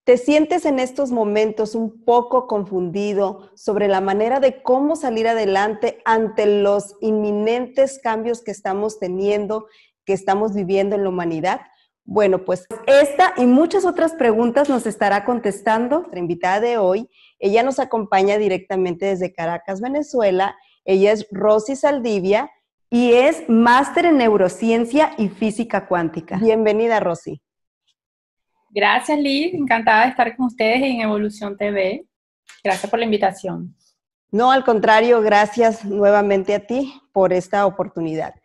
¿Te sientes en estos momentos un poco confundido sobre la manera de cómo salir adelante ante los inminentes cambios que estamos teniendo, que estamos viviendo en la humanidad? Bueno, pues esta y muchas otras preguntas nos estará contestando nuestra invitada de hoy. Ella nos acompaña directamente desde Caracas, Venezuela. Ella es Rosy Saldivia y es máster en neurociencia y física cuántica. Bienvenida, Rosy. Gracias, Liz. Encantada de estar con ustedes en Evolución TV. Gracias por la invitación. No, al contrario, gracias nuevamente a ti por esta oportunidad.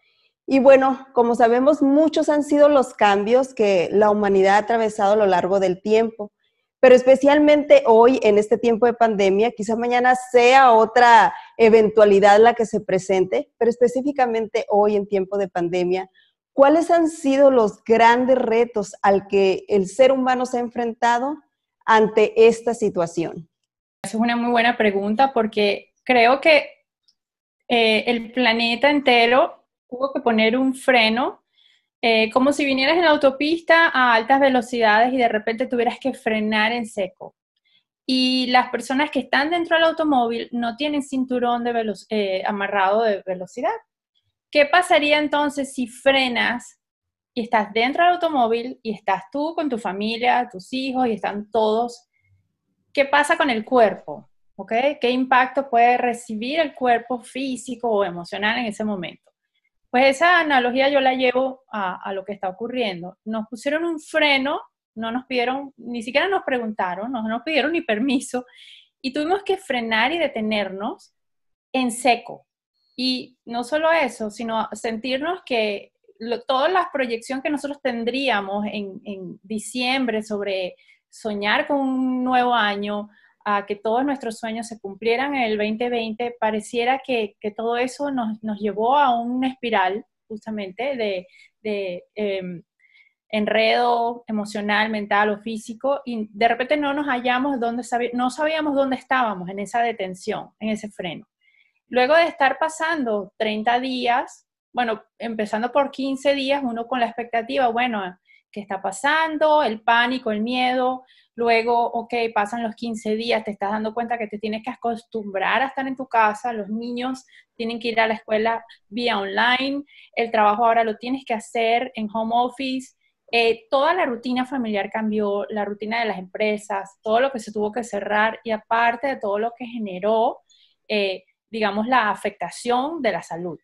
Y bueno, como sabemos, muchos han sido los cambios que la humanidad ha atravesado a lo largo del tiempo, pero especialmente hoy, en este tiempo de pandemia, quizá mañana sea otra eventualidad la que se presente, pero específicamente hoy en tiempo de pandemia, ¿cuáles han sido los grandes retos al que el ser humano se ha enfrentado ante esta situación? Esa es una muy buena pregunta porque creo que el planeta entero tuvo que poner un freno, como si vinieras en la autopista a altas velocidades y de repente tuvieras que frenar en seco. Y las personas que están dentro del automóvil no tienen cinturón amarrado de velocidad. ¿Qué pasaría entonces si frenas y estás dentro del automóvil y estás tú con tu familia, tus hijos y están todos? ¿Qué pasa con el cuerpo? ¿Ok? ¿Qué impacto puede recibir el cuerpo físico o emocional en ese momento? Pues esa analogía yo la llevo a lo que está ocurriendo. Nos pusieron un freno, no nos pidieron, ni siquiera nos preguntaron, no nos pidieron ni permiso, y tuvimos que frenar y detenernos en seco. Y no solo eso, sino sentirnos que toda la proyección que nosotros tendríamos en diciembre sobre soñar con un nuevo año, a que todos nuestros sueños se cumplieran en el 2020, pareciera que todo eso nos llevó a una espiral justamente de enredo emocional, mental o físico, y de repente no nos hallamos no sabíamos dónde estábamos en esa detención, en ese freno. Luego de estar pasando 30 días, bueno, empezando por 15 días, uno con la expectativa, bueno, ¿qué está pasando? El pánico, el miedo. Luego, ok, pasan los 15 días, te estás dando cuenta que te tienes que acostumbrar a estar en tu casa, los niños tienen que ir a la escuela vía online, el trabajo ahora lo tienes que hacer en home office, toda la rutina familiar cambió, la rutina de las empresas, todo lo que se tuvo que cerrar y aparte de todo lo que generó, digamos, la afectación de la salud.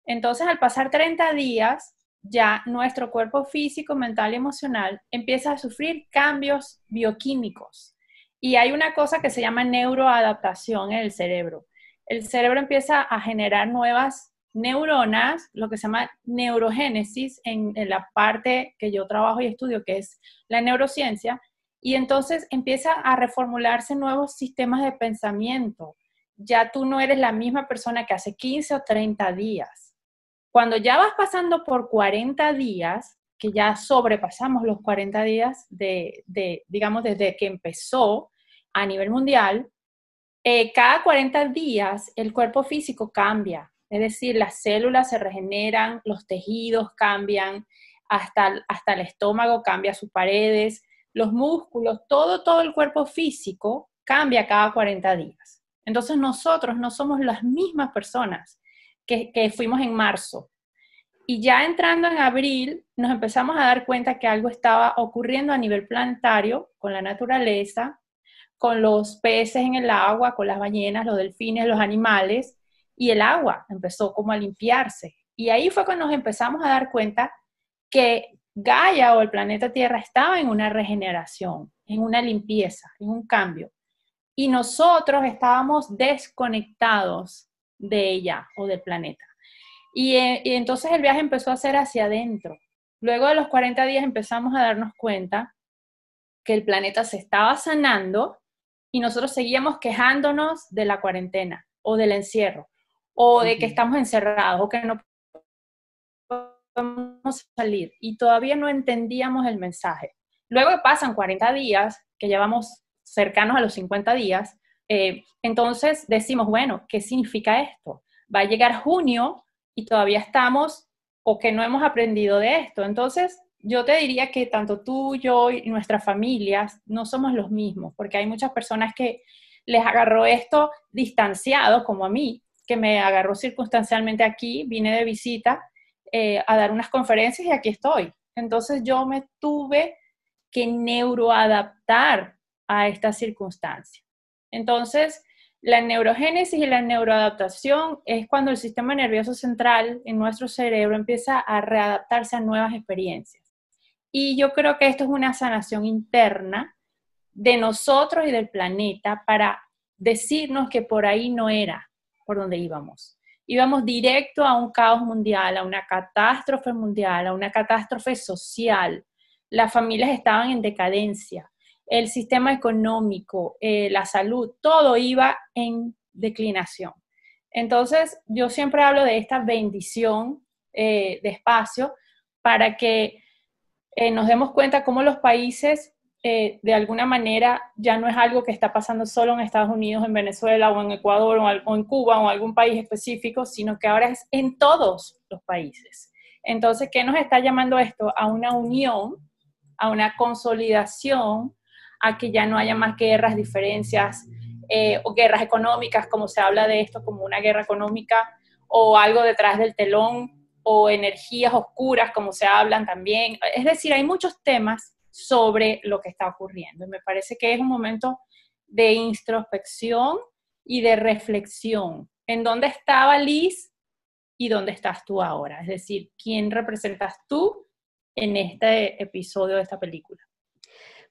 Entonces, al pasar 30 días, ya nuestro cuerpo físico, mental y emocional empieza a sufrir cambios bioquímicos. Y hay una cosa que se llama neuroadaptación en el cerebro. El cerebro empieza a generar nuevas neuronas, lo que se llama neurogénesis, en la parte que yo trabajo y estudio, que es la neurociencia, y entonces empieza a reformularse nuevos sistemas de pensamiento. Ya tú no eres la misma persona que hace 15 o 30 días. Cuando ya vas pasando por 40 días, que ya sobrepasamos los 40 días digamos, desde que empezó a nivel mundial, cada 40 días el cuerpo físico cambia. Es decir, las células se regeneran, los tejidos cambian, hasta el estómago cambia sus paredes, los músculos, todo el cuerpo físico cambia cada 40 días. Entonces nosotros no somos las mismas personas que fuimos en marzo. Y ya entrando en abril, nos empezamos a dar cuenta que algo estaba ocurriendo a nivel planetario con la naturaleza, con los peces en el agua, con las ballenas, los delfines, los animales, y el agua empezó como a limpiarse. Y ahí fue cuando nos empezamos a dar cuenta que Gaia o el planeta Tierra estaba en una regeneración, en una limpieza, en un cambio. Y nosotros estábamos desconectados de ella o del planeta. Y entonces el viaje empezó a ser hacia adentro. Luego de los 40 días empezamos a darnos cuenta que el planeta se estaba sanando y nosotros seguíamos quejándonos de la cuarentena o del encierro o de que estamos encerrados o que no podemos salir y todavía no entendíamos el mensaje. Luego pasan 40 días, que llevamos cercanos a los 50 días, entonces decimos, bueno, ¿qué significa esto? Va a llegar junio y todavía estamos o que no hemos aprendido de esto. Entonces yo te diría que tanto tú, yo y nuestras familias no somos los mismos, porque hay muchas personas que les agarró esto distanciado, como a mí, que me agarró circunstancialmente aquí, vine de visita a dar unas conferencias y aquí estoy. Entonces yo me tuve que neuroadaptar a esta circunstancia. Entonces, la neurogénesis y la neuroadaptación es cuando el sistema nervioso central en nuestro cerebro empieza a readaptarse a nuevas experiencias. Y yo creo que esto es una sanación interna de nosotros y del planeta para decirnos que por ahí no era por donde íbamos. Íbamos directo a un caos mundial, a una catástrofe mundial, a una catástrofe social. Las familias estaban en decadencia, el sistema económico, la salud, todo iba en declinación. Entonces, yo siempre hablo de esta bendición de espacio para que nos demos cuenta cómo los países, de alguna manera, ya no es algo que está pasando solo en Estados Unidos, en Venezuela, o en Ecuador, o en Cuba, o en algún país específico, sino que ahora es en todos los países. Entonces, ¿qué nos está llamando esto? A una unión, a una consolidación, a que ya no haya más guerras, diferencias, o guerras económicas, como se habla de esto como una guerra económica, o algo detrás del telón, o energías oscuras, como se hablan también. Es decir, hay muchos temas sobre lo que está ocurriendo. Y me parece que es un momento de introspección y de reflexión. ¿En dónde estaba Liz y dónde estás tú ahora? Es decir, ¿quién representas tú en este episodio de esta película?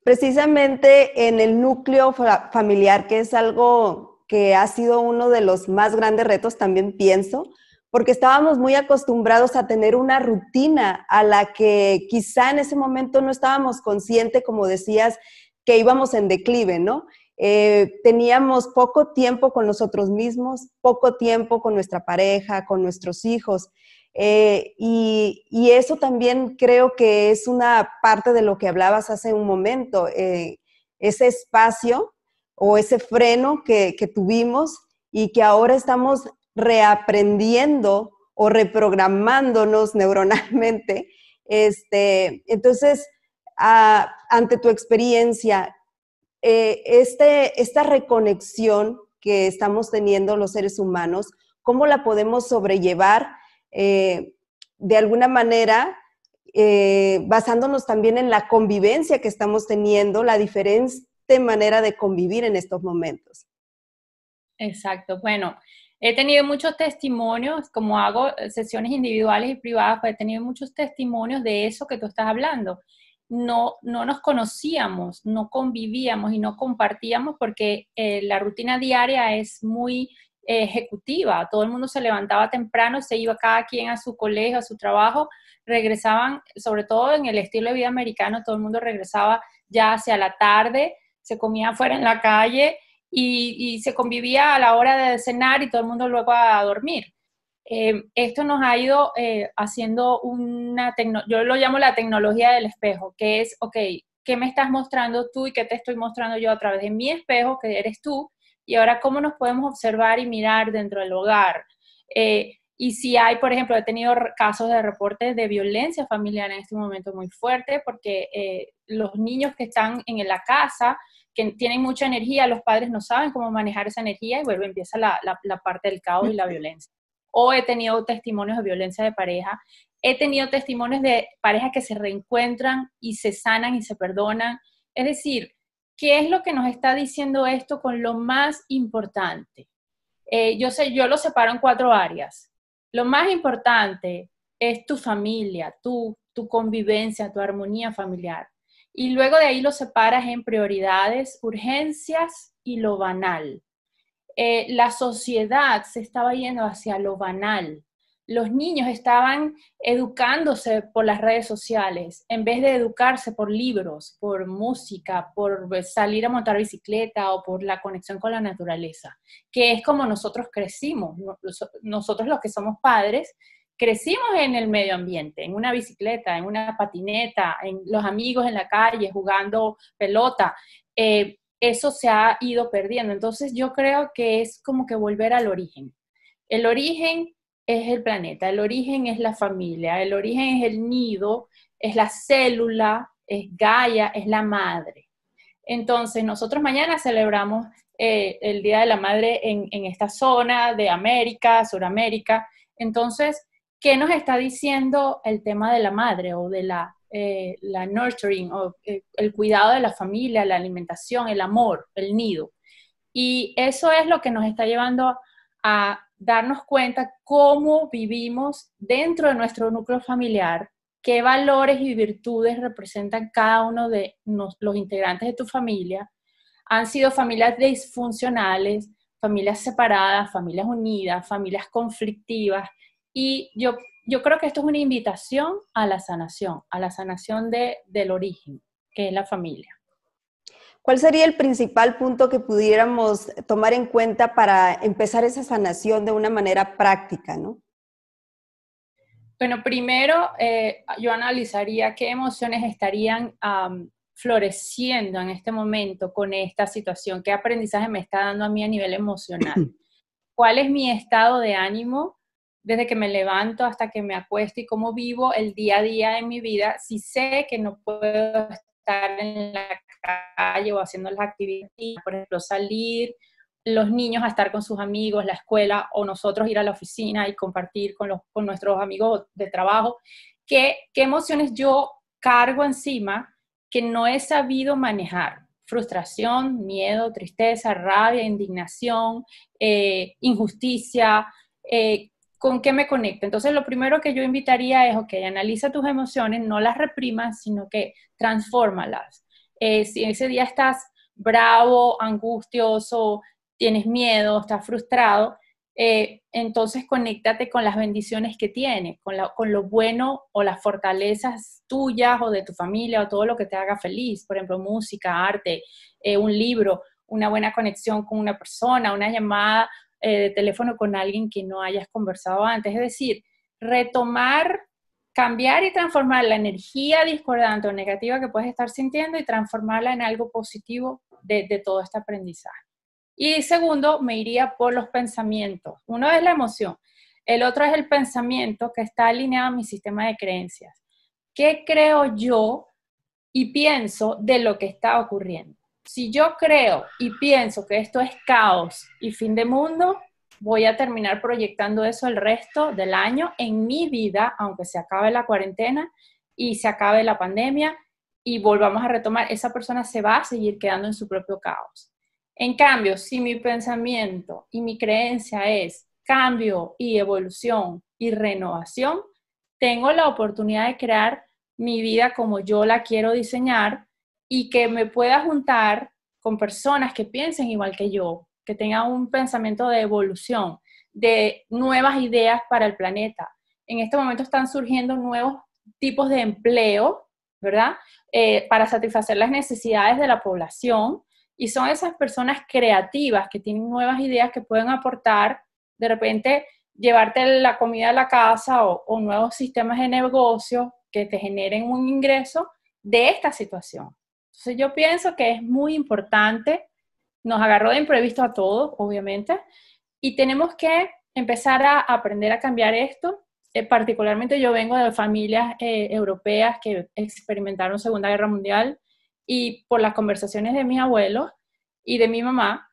Precisamente en el núcleo familiar, que es algo que ha sido uno de los más grandes retos, también pienso, porque estábamos muy acostumbrados a tener una rutina a la que quizá en ese momento no estábamos conscientes, como decías, que íbamos en declive, ¿no? Teníamos poco tiempo con nosotros mismos, poco tiempo con nuestra pareja, con nuestros hijos, y eso también creo que es una parte de lo que hablabas hace un momento, ese espacio o ese freno que tuvimos y que ahora estamos reaprendiendo o reprogramándonos neuronalmente. Entonces, ante tu experiencia, esta reconexión que estamos teniendo los seres humanos, ¿cómo la podemos sobrellevar de alguna manera, basándonos también en la convivencia que estamos teniendo, la diferente manera de convivir en estos momentos? Exacto. Bueno, he tenido muchos testimonios, como hago sesiones individuales y privadas, pues he tenido muchos testimonios de eso que tú estás hablando. No nos conocíamos, no convivíamos y no compartíamos porque la rutina diaria es muy ejecutiva. Todo el mundo se levantaba temprano, se iba cada quien a su colegio, a su trabajo, regresaban, sobre todo en el estilo de vida americano, todo el mundo regresaba ya hacia la tarde, se comía afuera en la calle y se convivía a la hora de cenar y todo el mundo luego a dormir. Esto nos ha ido haciendo yo lo llamo la tecnología del espejo, que es, ok, ¿qué me estás mostrando tú y qué te estoy mostrando yo a través de mi espejo, que eres tú? Y ahora, ¿cómo nos podemos observar y mirar dentro del hogar? Y si hay, por ejemplo, he tenido casos de reportes de violencia familiar en este momento muy fuerte, porque los niños que están en la casa, que tienen mucha energía, los padres no saben cómo manejar esa energía y vuelve, empieza la parte del caos y la violencia. O he tenido testimonios de violencia de pareja, he tenido testimonios de parejas que se reencuentran y se sanan y se perdonan. Es decir, ¿qué es lo que nos está diciendo esto con lo más importante? Yo lo separo en 4 áreas. Lo más importante es tu familia, tu convivencia, tu armonía familiar. Y luego de ahí lo separas en prioridades, urgencias y lo banal. La sociedad se estaba yendo hacia lo banal. Los niños estaban educándose por las redes sociales en vez de educarse por libros, por música, por salir a montar bicicleta o por la conexión con la naturaleza, que es como nosotros crecimos. Nosotros los que somos padres crecimos en el medio ambiente, en una bicicleta, en una patineta, en los amigos en la calle jugando pelota. Eso se ha ido perdiendo. Entonces yo creo que es como que volver al origen. El origen es el planeta, el origen es la familia, el origen es el nido es la célula, es Gaia, es la madre. Entonces, nosotros mañana celebramos el Día de la Madre en esta zona de América, Suramérica. Entonces, ¿qué nos está diciendo el tema de la madre o de la nurturing, o el cuidado de la familia, la alimentación, el amor, el nido? Y eso es lo que nos está llevando a darnos cuenta cómo vivimos dentro de nuestro núcleo familiar, qué valores y virtudes representan cada uno de los integrantes de tu familia. Han sido familias disfuncionales, familias separadas, familias unidas, familias conflictivas, y yo creo que esto es una invitación a la sanación del origen, que es la familia. ¿Cuál sería el principal punto que pudiéramos tomar en cuenta para empezar esa sanación de una manera práctica, ¿no? Bueno, primero yo analizaría qué emociones estarían floreciendo en este momento con esta situación, qué aprendizaje me está dando a mí a nivel emocional, cuál es mi estado de ánimo desde que me levanto hasta que me acuesto y cómo vivo el día a día en mi vida. Si sé que no puedo estar en la calle o haciendo las actividades, por ejemplo, salir, los niños a estar con sus amigos, la escuela, o nosotros ir a la oficina y compartir con nuestros amigos de trabajo, ¿qué emociones yo cargo encima que no he sabido manejar? Frustración, miedo, tristeza, rabia, indignación, injusticia, ¿con qué me conecto? Entonces, lo primero que yo invitaría es, ok, analiza tus emociones, no las reprimas, sino que transfórmalas. Si ese día estás bravo, angustioso, tienes miedo, estás frustrado, entonces conéctate con las bendiciones que tienes, con lo bueno o las fortalezas tuyas o de tu familia o todo lo que te haga feliz. Por ejemplo, música, arte, un libro, una buena conexión con una persona, una llamada de teléfono con alguien que no hayas conversado antes. Es decir, retomar, cambiar y transformar la energía discordante o negativa que puedes estar sintiendo y transformarla en algo positivo de todo este aprendizaje. Y segundo, me iría por los pensamientos. Uno es la emoción, el otro es el pensamiento, que está alineado a mi sistema de creencias. ¿Qué creo yo y pienso de lo que está ocurriendo? Si yo creo y pienso que esto es caos y fin de mundo, voy a terminar proyectando eso el resto del año en mi vida, aunque se acabe la cuarentena y se acabe la pandemia y volvamos a retomar, esa persona se va a seguir quedando en su propio caos. En cambio, si mi pensamiento y mi creencia es cambio y evolución y renovación, tengo la oportunidad de crear mi vida como yo la quiero diseñar y que me pueda juntar con personas que piensen igual que yo, que tengan un pensamiento de evolución, de nuevas ideas para el planeta. En este momento están surgiendo nuevos tipos de empleo, ¿verdad? Para satisfacer las necesidades de la población. Y son esas personas creativas que tienen nuevas ideas que pueden aportar, de repente, llevarte la comida a la casa o nuevos sistemas de negocio que te generen un ingreso de esta situación. Entonces yo pienso que es muy importante, nos agarró de imprevisto a todos, obviamente, y tenemos que empezar a aprender a cambiar esto. Particularmente yo vengo de familias europeas que experimentaron Segunda Guerra Mundial, y por las conversaciones de mis abuelos y de mi mamá,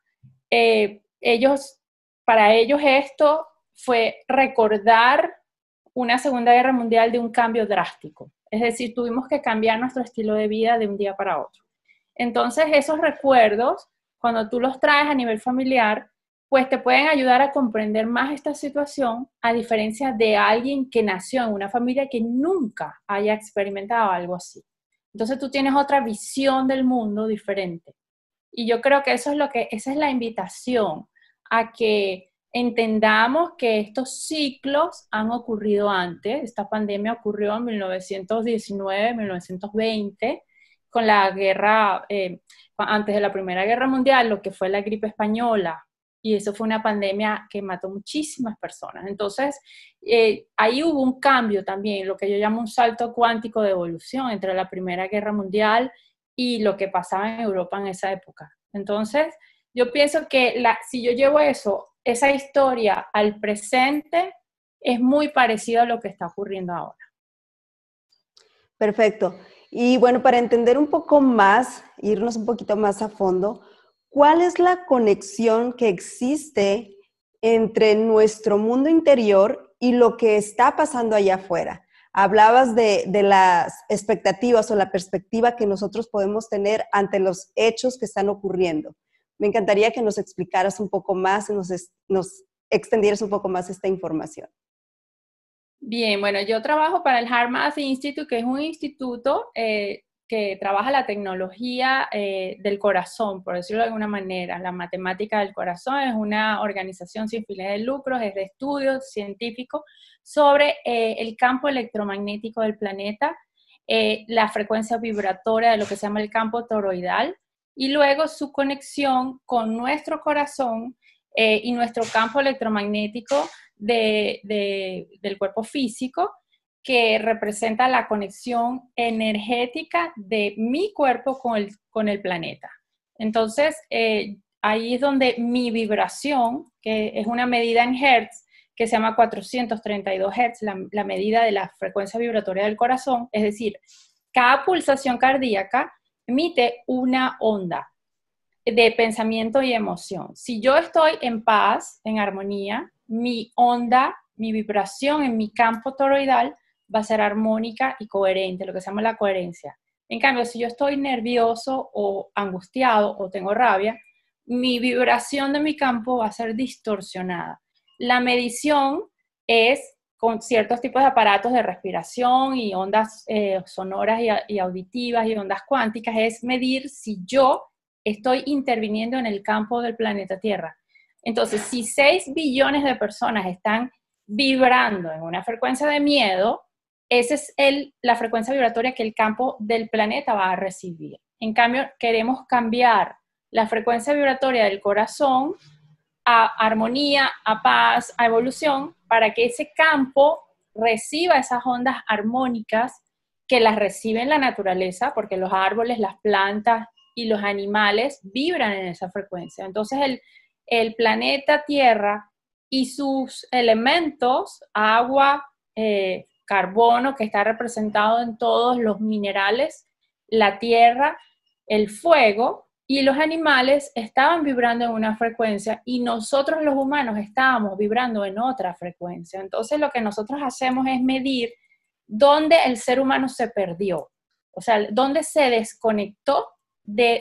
para ellos esto fue recordar una Segunda Guerra Mundial de un cambio drástico. Es decir, tuvimos que cambiar nuestro estilo de vida de un día para otro. Entonces, esos recuerdos, cuando tú los traes a nivel familiar, pues te pueden ayudar a comprender más esta situación, a diferencia de alguien que nació en una familia que nunca haya experimentado algo así. Entonces tú tienes otra visión del mundo diferente. Y yo creo que esa es la invitación, a que entendamos que estos ciclos han ocurrido antes. Esta pandemia ocurrió en 1919, 1920, con la guerra, antes de la Primera Guerra Mundial, lo que fue la gripe española, y eso fue una pandemia que mató muchísimas personas. Entonces, ahí hubo un cambio también, lo que yo llamo un salto cuántico de evolución entre la Primera Guerra Mundial y lo que pasaba en Europa en esa época. Entonces, yo pienso que si yo llevo esa historia al presente, es muy parecido a lo que está ocurriendo ahora. Perfecto. Y bueno, para entender un poco más, irnos un poquito más a fondo, ¿cuál es la conexión que existe entre nuestro mundo interior y lo que está pasando allá afuera? Hablabas de las expectativas o la perspectiva que nosotros podemos tener ante los hechos que están ocurriendo. Me encantaría que nos explicaras un poco más, nos extendieras un poco más esta información. Bien, bueno, yo trabajo para el HeartMath Institute, que es un instituto que trabaja la tecnología del corazón, por decirlo de alguna manera. La matemática del corazón es una organización sin fines de lucro, es de estudios científicos sobre el campo electromagnético del planeta, la frecuencia vibratoria de lo que se llama el campo toroidal, y luego su conexión con nuestro corazón y nuestro campo electromagnético del cuerpo físico, que representa la conexión energética de mi cuerpo con el planeta. Entonces, ahí es donde mi vibración, que es una medida en hertz, que se llama 432 hertz, la medida de la frecuencia vibratoria del corazón, es decir, cada pulsación cardíaca emite una onda de pensamiento y emoción. Si yo estoy en paz, en armonía, mi onda, mi vibración en mi campo toroidal va a ser armónica y coherente, lo que se llama la coherencia. En cambio, si yo estoy nervioso o angustiado o tengo rabia, mi vibración de mi campo va a ser distorsionada. La medición es con ciertos tipos de aparatos de respiración y ondas sonoras y auditivas y ondas cuánticas, es medir si yo estoy interviniendo en el campo del planeta Tierra. Entonces, si 6 billones de personas están vibrando en una frecuencia de miedo, esa es la frecuencia vibratoria que el campo del planeta va a recibir. En cambio, queremos cambiar la frecuencia vibratoria del corazón a armonía, a paz, a evolución, para que ese campo reciba esas ondas armónicas que las recibe en la naturaleza, porque los árboles, las plantas y los animales vibran en esa frecuencia. Entonces el planeta Tierra y sus elementos, agua, carbono, que está representado en todos los minerales, la tierra, el fuego, y los animales estaban vibrando en una frecuencia y nosotros los humanos estábamos vibrando en otra frecuencia. Entonces lo que nosotros hacemos es medir dónde el ser humano se perdió, o sea, dónde se desconectó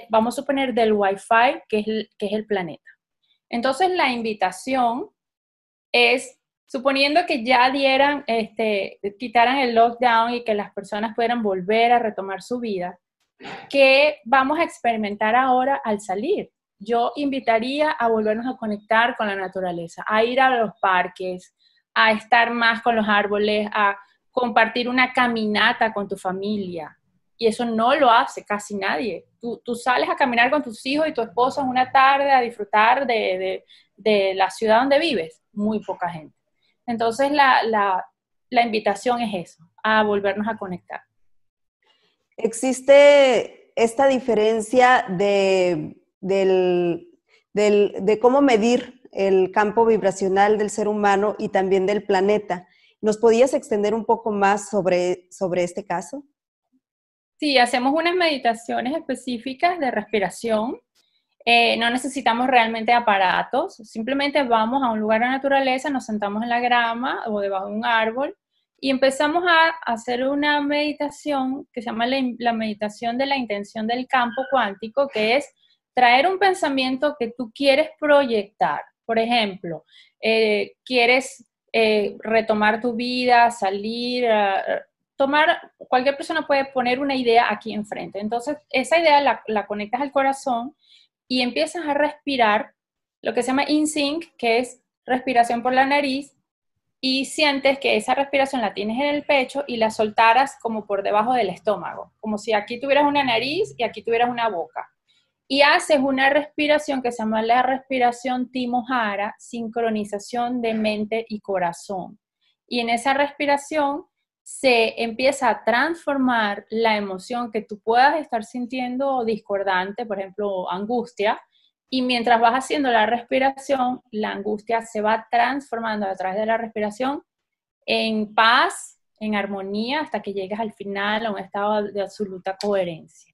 vamos a suponer, del Wi-Fi, que es el planeta. Entonces la invitación es, suponiendo que ya quitaran el lockdown y que las personas pudieran volver a retomar su vida, ¿qué vamos a experimentar ahora al salir? Yo invitaría a volvernos a conectar con la naturaleza, a ir a los parques, a estar más con los árboles, a compartir una caminata con tu familia. Y eso no lo hace casi nadie. Tú sales a caminar con tus hijos y tu esposa una tarde a disfrutar de la ciudad donde vives. Muy poca gente. Entonces la invitación es eso, a volvernos a conectar. ¿Existe esta diferencia de cómo medir el campo vibracional del ser humano y también del planeta? ¿Nos podías extender un poco más sobre este caso? Sí, hacemos unas meditaciones específicas de respiración. No necesitamos realmente aparatos, simplemente vamos a un lugar de naturaleza, nos sentamos en la grama o debajo de un árbol y empezamos a hacer una meditación que se llama la meditación de la intención del campo cuántico, que es traer un pensamiento que tú quieres proyectar. Por ejemplo, quieres retomar tu vida, salir, cualquier persona puede poner una idea aquí enfrente. Entonces, esa idea la conectas al corazón y empiezas a respirar lo que se llama in-sync, que es respiración por la nariz, y sientes que esa respiración la tienes en el pecho y la soltaras como por debajo del estómago, como si aquí tuvieras una nariz y aquí tuvieras una boca. Y haces una respiración que se llama la respiración Timohara, sincronización de mente y corazón. Y en esa respiración se empieza a transformar la emoción que tú puedas estar sintiendo discordante, por ejemplo, angustia, y mientras vas haciendo la respiración, la angustia se va transformando a través de la respiración en paz, en armonía hasta que llegues al final a un estado de absoluta coherencia.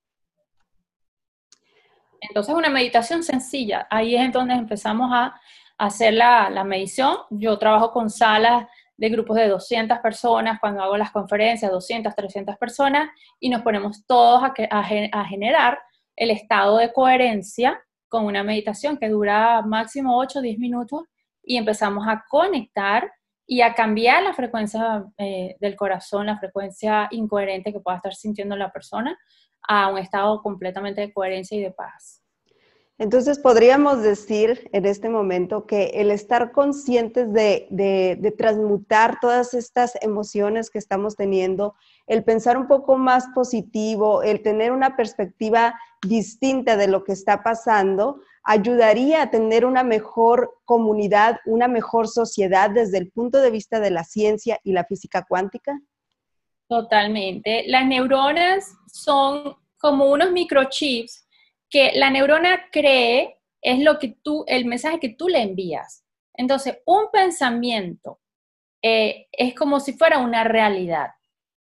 Entonces, una meditación sencilla. Ahí es donde empezamos a hacer la medición. Yo trabajo con salas de grupos de 200 personas, cuando hago las conferencias, 200, 300 personas, y nos ponemos todos a generar el estado de coherencia con una meditación que dura máximo 8 o 10 minutos, y empezamos a conectar y a cambiar la frecuencia del corazón, la frecuencia incoherente que pueda estar sintiendo la persona, a un estado completamente de coherencia y de paz. Entonces, podríamos decir en este momento que el estar conscientes de transmutar todas estas emociones que estamos teniendo, el pensar un poco más positivo, el tener una perspectiva distinta de lo que está pasando, ayudaría a tener una mejor comunidad, una mejor sociedad desde el punto de vista de la ciencia y la física cuántica. Totalmente. Las neuronas son como unos microchips que la neurona cree es el mensaje que tú le envías. Entonces, un pensamiento es como si fuera una realidad.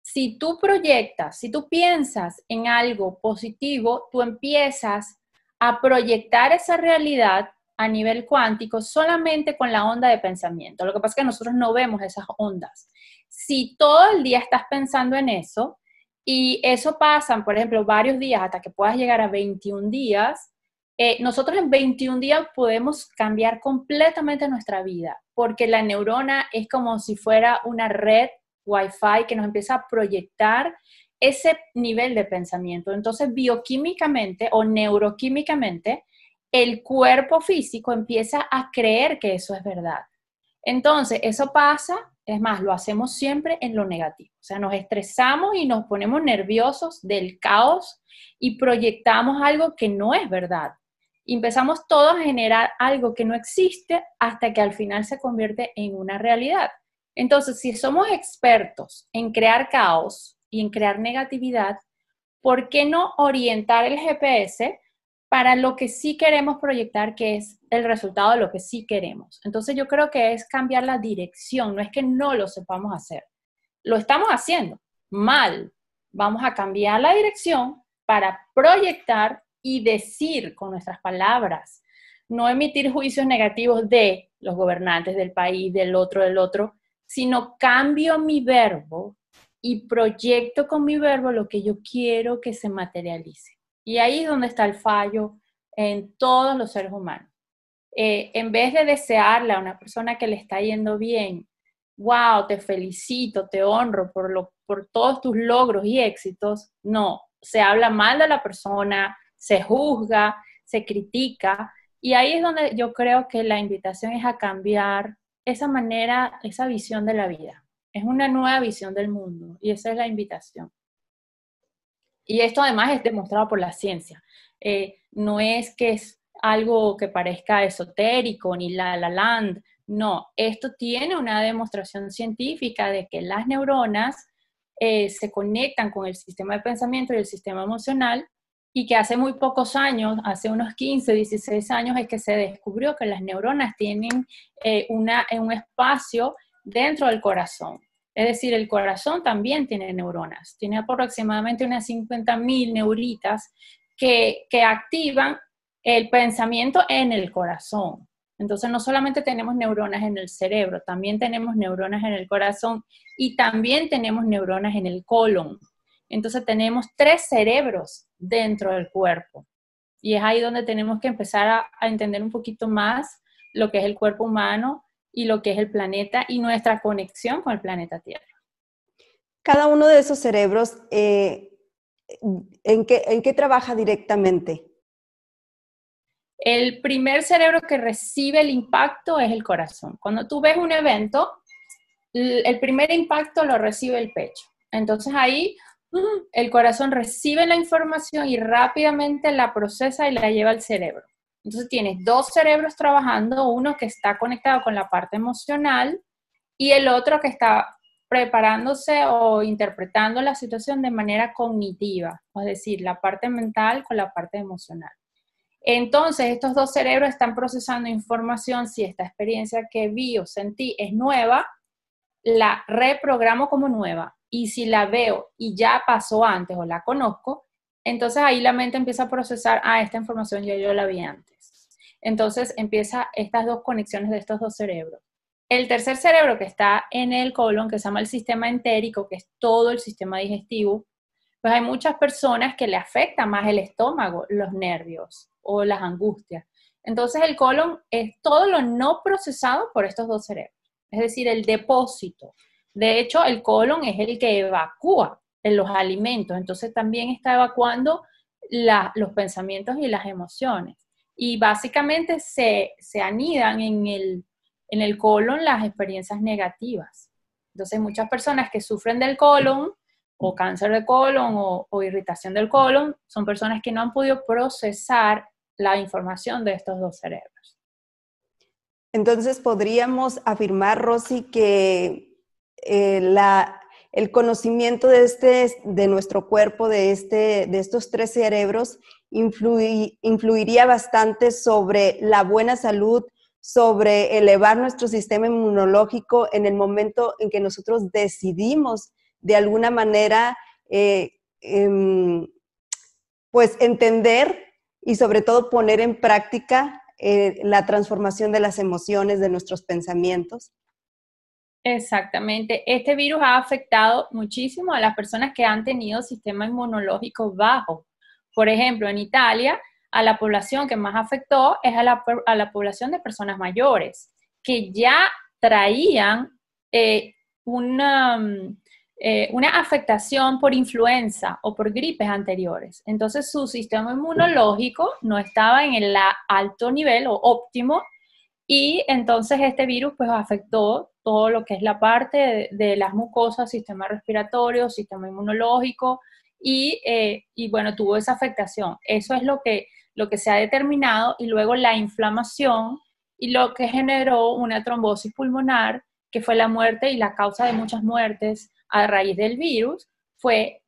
Si tú proyectas, si tú piensas en algo positivo, tú empiezas a proyectar esa realidad a nivel cuántico solamente con la onda de pensamiento. Lo que pasa es que nosotros no vemos esas ondas. Si todo el día estás pensando en eso, y eso pasa, por ejemplo, varios días hasta que puedas llegar a 21 días, nosotros en 21 días podemos cambiar completamente nuestra vida, porque la neurona es como si fuera una red Wi-Fi que nos empieza a proyectar ese nivel de pensamiento. Entonces, bioquímicamente o neuroquímicamente, el cuerpo físico empieza a creer que eso es verdad. Entonces, eso pasa, es más, lo hacemos siempre en lo negativo. O sea, nos estresamos y nos ponemos nerviosos del caos y proyectamos algo que no es verdad. Y empezamos todos a generar algo que no existe hasta que al final se convierte en una realidad. Entonces, si somos expertos en crear caos y en crear negatividad, ¿por qué no orientar el GPS para lo que sí queremos proyectar, que es el resultado de lo que sí queremos? Entonces yo creo que es cambiar la dirección, no es que no lo sepamos hacer. Lo estamos haciendo mal. Vamos a cambiar la dirección para proyectar y decir con nuestras palabras, no emitir juicios negativos de los gobernantes del país, del otro, sino cambio mi verbo y proyecto con mi verbo lo que yo quiero que se materialice. Y ahí es donde está el fallo en todos los seres humanos. En vez de desearle a una persona que le está yendo bien, wow, te felicito, te honro por todos tus logros y éxitos, no, se habla mal de la persona, se juzga, se critica, y ahí es donde yo creo que la invitación es a cambiar esa manera, esa visión de la vida. Es una nueva visión del mundo, y esa es la invitación. Y esto además es demostrado por la ciencia. No es que es algo que parezca esotérico ni la land. No, esto tiene una demostración científica de que las neuronas se conectan con el sistema de pensamiento y el sistema emocional, y que hace muy pocos años, hace unos 15, 16 años, es que se descubrió que las neuronas tienen un espacio dentro del corazón. Es decir, el corazón también tiene neuronas, tiene aproximadamente unas 50.000 neuritas que activan el pensamiento en el corazón. Entonces, no solamente tenemos neuronas en el cerebro, también tenemos neuronas en el corazón y también tenemos neuronas en el colon. Entonces, tenemos 3 cerebros dentro del cuerpo. Y es ahí donde tenemos que empezar a entender un poquito más lo que es el cuerpo humano y lo que es el planeta y nuestra conexión con el planeta Tierra. Cada uno de esos cerebros, ¿en qué trabaja directamente? El primer cerebro que recibe el impacto es el corazón. Cuando tú ves un evento, el primer impacto lo recibe el pecho. Entonces ahí el corazón recibe la información y rápidamente la procesa y la lleva al cerebro. Entonces tienes 2 cerebros trabajando, uno que está conectado con la parte emocional y el otro que está preparándose o interpretando la situación de manera cognitiva, es decir, la parte mental con la parte emocional. Entonces, estos 2 cerebros están procesando información si esta experiencia que vi o sentí es nueva, la reprogramo como nueva, y si la veo y ya pasó antes o la conozco, entonces ahí la mente empieza a procesar, esta información ya yo la vi antes. Entonces empieza estas dos conexiones de estos dos cerebros. El tercer cerebro que está en el colon, que se llama el sistema entérico, que es todo el sistema digestivo, pues hay muchas personas que le afecta más el estómago, los nervios o las angustias. Entonces el colon es todo lo no procesado por estos dos cerebros, es decir, el depósito. De hecho, el colon es el que evacúa en los alimentos, entonces también está evacuando los pensamientos y las emociones. Y básicamente se anidan en el colon las experiencias negativas. Entonces muchas personas que sufren del colon o cáncer de colon o irritación del colon son personas que no han podido procesar la información de estos dos cerebros. Entonces podríamos afirmar, Rosy, que el conocimiento de nuestro cuerpo, de estos tres cerebros, influiría bastante sobre la buena salud, sobre elevar nuestro sistema inmunológico en el momento en que nosotros decidimos de alguna manera pues entender y sobre todo poner en práctica la transformación de las emociones, de nuestros pensamientos. Exactamente. Este virus ha afectado muchísimo a las personas que han tenido sistema inmunológico bajo. Por ejemplo, en Italia, a la población que más afectó es a la población de personas mayores, que ya traían una afectación por influenza o por gripes anteriores. Entonces, su sistema inmunológico no estaba en el alto nivel o óptimo, y entonces este virus pues afectó todo lo que es la parte de las mucosas, sistema respiratorio, sistema inmunológico, y bueno, tuvo esa afectación. Eso es lo que se ha determinado, y luego la inflamación y lo que generó una trombosis pulmonar, que fue la muerte y la causa de muchas muertes a raíz del virus,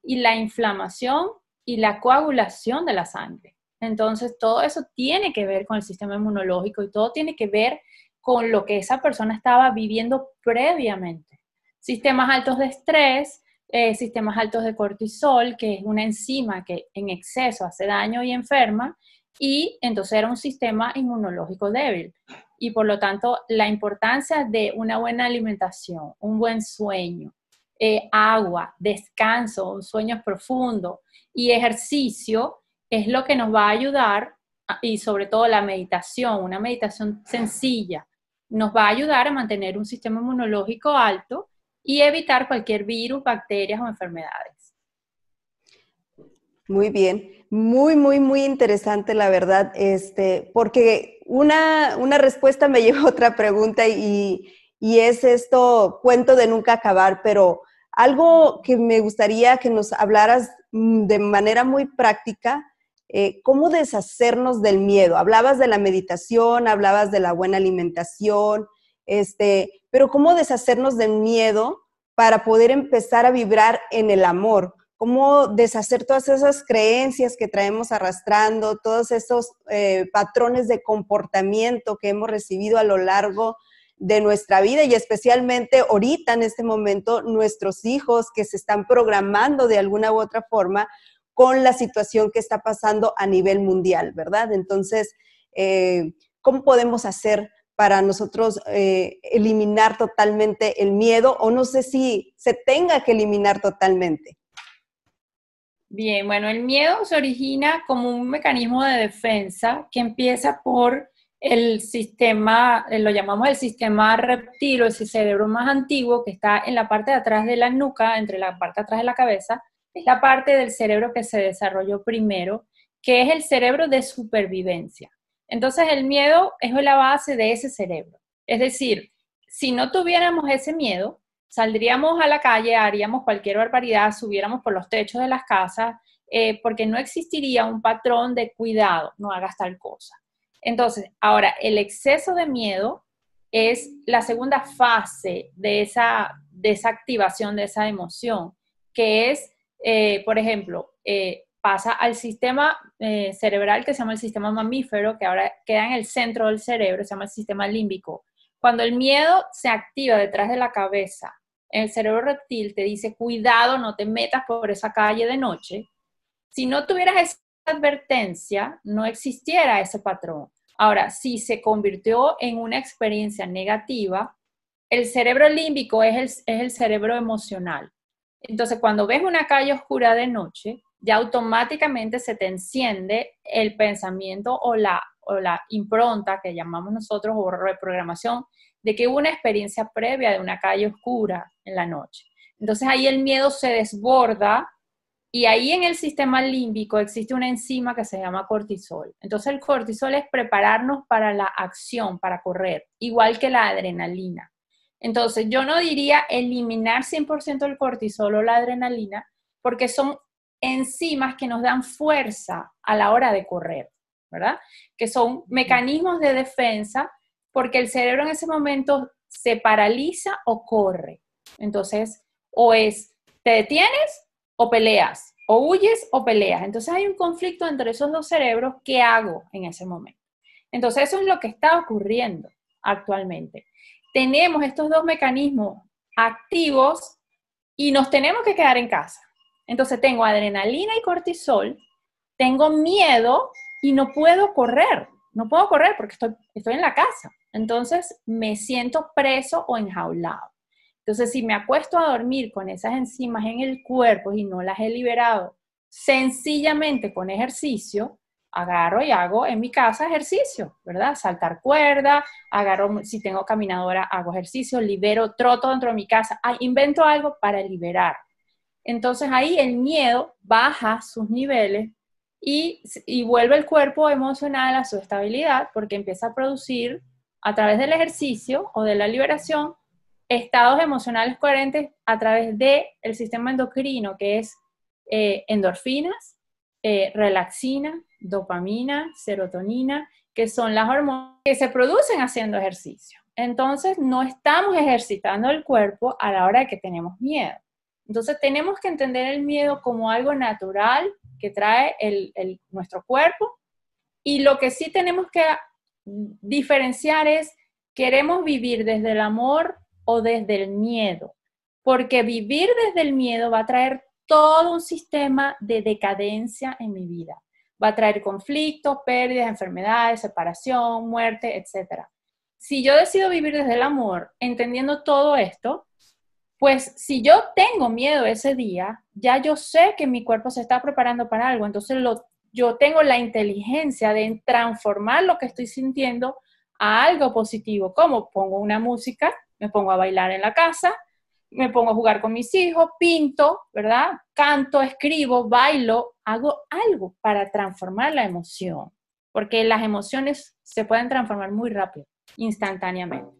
y la inflamación y la coagulación de la sangre. Entonces, todo eso tiene que ver con el sistema inmunológico y todo tiene que ver con lo que esa persona estaba viviendo previamente. Sistemas altos de estrés, sistemas altos de cortisol, que es una enzima que en exceso hace daño y enferma, y entonces era un sistema inmunológico débil. Y por lo tanto, la importancia de una buena alimentación, un buen sueño, agua, descanso, un sueño profundo y ejercicio es lo que nos va a ayudar, y sobre todo la meditación, una meditación sencilla, nos va a ayudar a mantener un sistema inmunológico alto y evitar cualquier virus, bacterias o enfermedades. Muy bien, muy interesante la verdad, porque una respuesta me lleva a otra pregunta y es esto, cuento de nunca acabar, pero algo que me gustaría que nos hablaras de manera muy práctica, ¿cómo deshacernos del miedo? Hablabas de la meditación, hablabas de la buena alimentación, pero ¿cómo deshacernos del miedo para poder empezar a vibrar en el amor? ¿Cómo deshacer todas esas creencias que traemos arrastrando, todos esos patrones de comportamiento que hemos recibido a lo largo de nuestra vida y especialmente ahorita en este momento nuestros hijos que se están programando de alguna u otra forma con la situación que está pasando a nivel mundial, ¿verdad? Entonces, ¿cómo podemos hacer para nosotros eliminar totalmente el miedo? O no sé si se tenga que eliminar totalmente. Bien, bueno, el miedo se origina como un mecanismo de defensa que empieza por el sistema, lo llamamos el sistema reptil, o el cerebro más antiguo, que está en la parte de atrás de la nuca, entre la parte de atrás de la cabeza. Es la parte del cerebro que se desarrolló primero, que es el cerebro de supervivencia. Entonces el miedo es la base de ese cerebro. Es decir, si no tuviéramos ese miedo, saldríamos a la calle, haríamos cualquier barbaridad, subiéramos por los techos de las casas, porque no existiría un patrón de cuidado, no hagas tal cosa. Entonces, ahora, el exceso de miedo es la segunda fase de esa activación de esa emoción, que es, por ejemplo, pasa al sistema cerebral que se llama el sistema mamífero, que ahora queda en el centro del cerebro, se llama el sistema límbico. Cuando el miedo se activa detrás de la cabeza el cerebro reptil te dice, cuidado, no te metas por esa calle de noche. Si no tuvieras esa advertencia, no existiera ese patrón. Ahora, si se convirtió en una experiencia negativa, el cerebro límbico es el cerebro emocional. Entonces, cuando ves una calle oscura de noche, ya automáticamente se te enciende el pensamiento o la impronta que llamamos nosotros, o reprogramación, de que hubo una experiencia previa de una calle oscura en la noche. Entonces ahí el miedo se desborda y ahí en el sistema límbico existe una enzima que se llama cortisol. Entonces el cortisol es prepararnos para la acción, para correr, igual que la adrenalina. Entonces yo no diría eliminar 100% el cortisol o la adrenalina, porque son enzimas que nos dan fuerza a la hora de correr, ¿verdad? Que son mecanismos de defensa, porque el cerebro en ese momento se paraliza o corre. Entonces, o es, te detienes o peleas, o huyes o peleas. Entonces hay un conflicto entre esos dos cerebros. ¿Qué hago en ese momento? Entonces eso es lo que está ocurriendo actualmente. Tenemos estos dos mecanismos activos y nos tenemos que quedar en casa. Entonces tengo adrenalina y cortisol, tengo miedo y no puedo correr. No puedo correr porque estoy en la casa. Entonces me siento preso o enjaulado. Entonces, si me acuesto a dormir con esas enzimas en el cuerpo y no las he liberado, sencillamente con ejercicio, agarro y hago en mi casa ejercicio, ¿verdad? Saltar cuerda, agarro, si tengo caminadora, hago ejercicio, libero, troto dentro de mi casa, invento algo para liberar. Entonces ahí el miedo baja sus niveles y vuelve el cuerpo emocional a su estabilidad porque empieza a producir a través del ejercicio o de la liberación estados emocionales coherentes a través del sistema endocrino, que es endorfinas, relaxina, dopamina, serotonina, que son las hormonas que se producen haciendo ejercicio. Entonces, no estamos ejercitando el cuerpo a la hora de que tenemos miedo. Entonces, tenemos que entender el miedo como algo natural que trae nuestro cuerpo, y lo que sí tenemos que diferenciar es, ¿queremos vivir desde el amor o desde el miedo? Porque vivir desde el miedo va a traer todo un sistema de decadencia en mi vida. Va a traer conflictos, pérdidas, enfermedades, separación, muerte, etc. Si yo decido vivir desde el amor, entendiendo todo esto, pues si yo tengo miedo ese día, ya yo sé que mi cuerpo se está preparando para algo, entonces yo tengo la inteligencia de transformar lo que estoy sintiendo a algo positivo, como pongo una música, me pongo a bailar en la casa, me pongo a jugar con mis hijos, pinto, ¿verdad? Canto, escribo, bailo, hago algo para transformar la emoción, porque las emociones se pueden transformar muy rápido, instantáneamente.